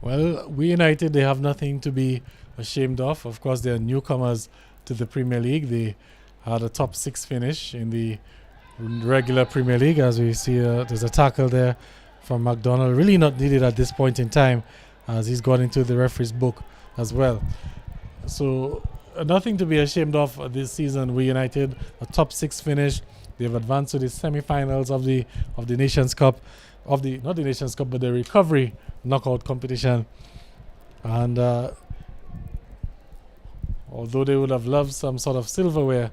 Well, We United, they have nothing to be ashamed of. Of course, they're newcomers to the Premier League. They had a top 6 finish in the regular Premier League. As we see, there's a tackle there from McDonald. Really not needed at this point in time, as he's gone into the referee's book as well. So nothing to be ashamed of this season. We United, a top 6 finish. They've advanced to the semi-finals of the Nations Cup, not the Nations Cup, but the recovery knockout competition. And although they would have loved some sort of silverware,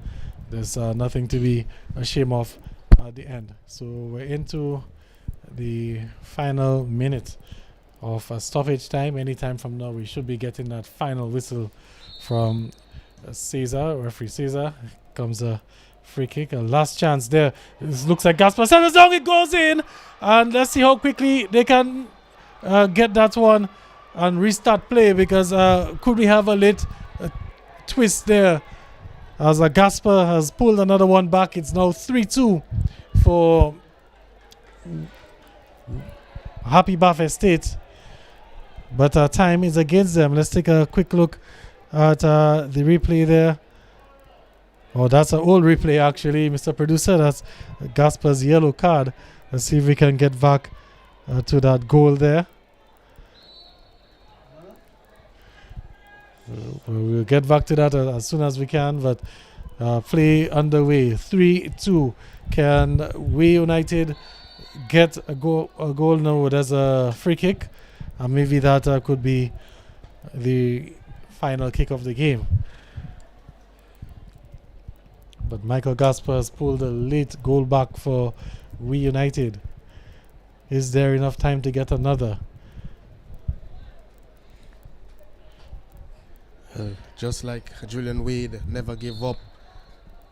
there's nothing to be ashamed of at the end. So we're into the final minute of stoppage time. Anytime from now, we should be getting that final whistle from referee Caesar. Comes a free kick, a last chance there. This looks like Gasper sends down, it goes in, and let's see how quickly they can get that one and restart play, because could we have a late twist there as Gasper has pulled another one back. It's now 3-2 for Happy Baf-State, but time is against them. Let's take a quick look at the replay there. Oh, that's an old replay actually, Mr. Producer. That's Gasper's yellow card. Let's see if we can get back to that goal there. We'll get back to that as soon as we can, but play underway. 3-2. Can We United get a goal? No, there's a free kick, and maybe that could be the final kick of the game. But Michael Gasper has pulled a late goal back for We United. Is there enough time to get another? Just like Julian Wade never gave up,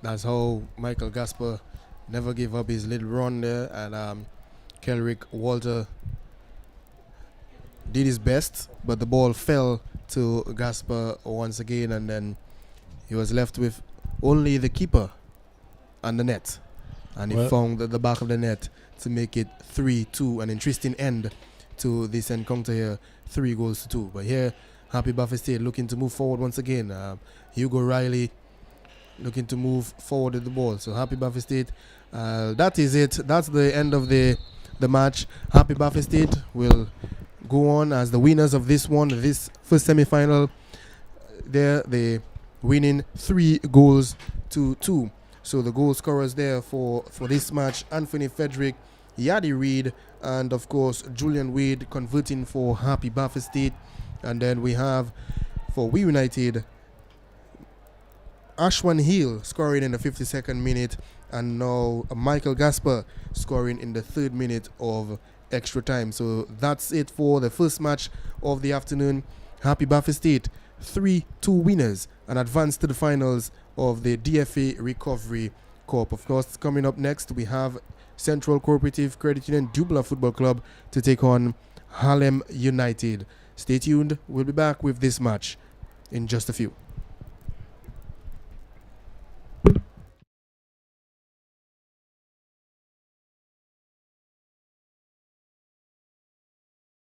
that's how Michael Gasper never gave up his little run there. And Kelrick Walter did his best, but the ball fell to Gasper once again, and then he was left with only the keeper and the net, and he found the back of the net to make it 3-2, an interesting end to this encounter here, 3 goals to 2. But here, Happy Baf-State looking to move forward once again. Hugo Riley looking to move forward with the ball. So Happy Baf-State, that is it. That's the end of the match. Happy Baf-State will go on as the winners of this one, this first semi-final. They winning 3 goals to 2. So the goal scorers there for this match: Anthony Frederick, Yadi Reed, and of course Julian Wade converting for Happy Baf-State. And then we have for We United, Ashwan Hill scoring in the 52nd minute, and now Michael Gasper scoring in the 3rd minute of extra time. So that's it for the first match of the afternoon. Happy Baf-State 3-2 winners and advance to the finals of the DFA Recovery Cup. Of course, coming up next, we have Central Cooperative Credit Union Dubla Football Club to take on Harlem United. Stay tuned. We'll be back with this match in just a few.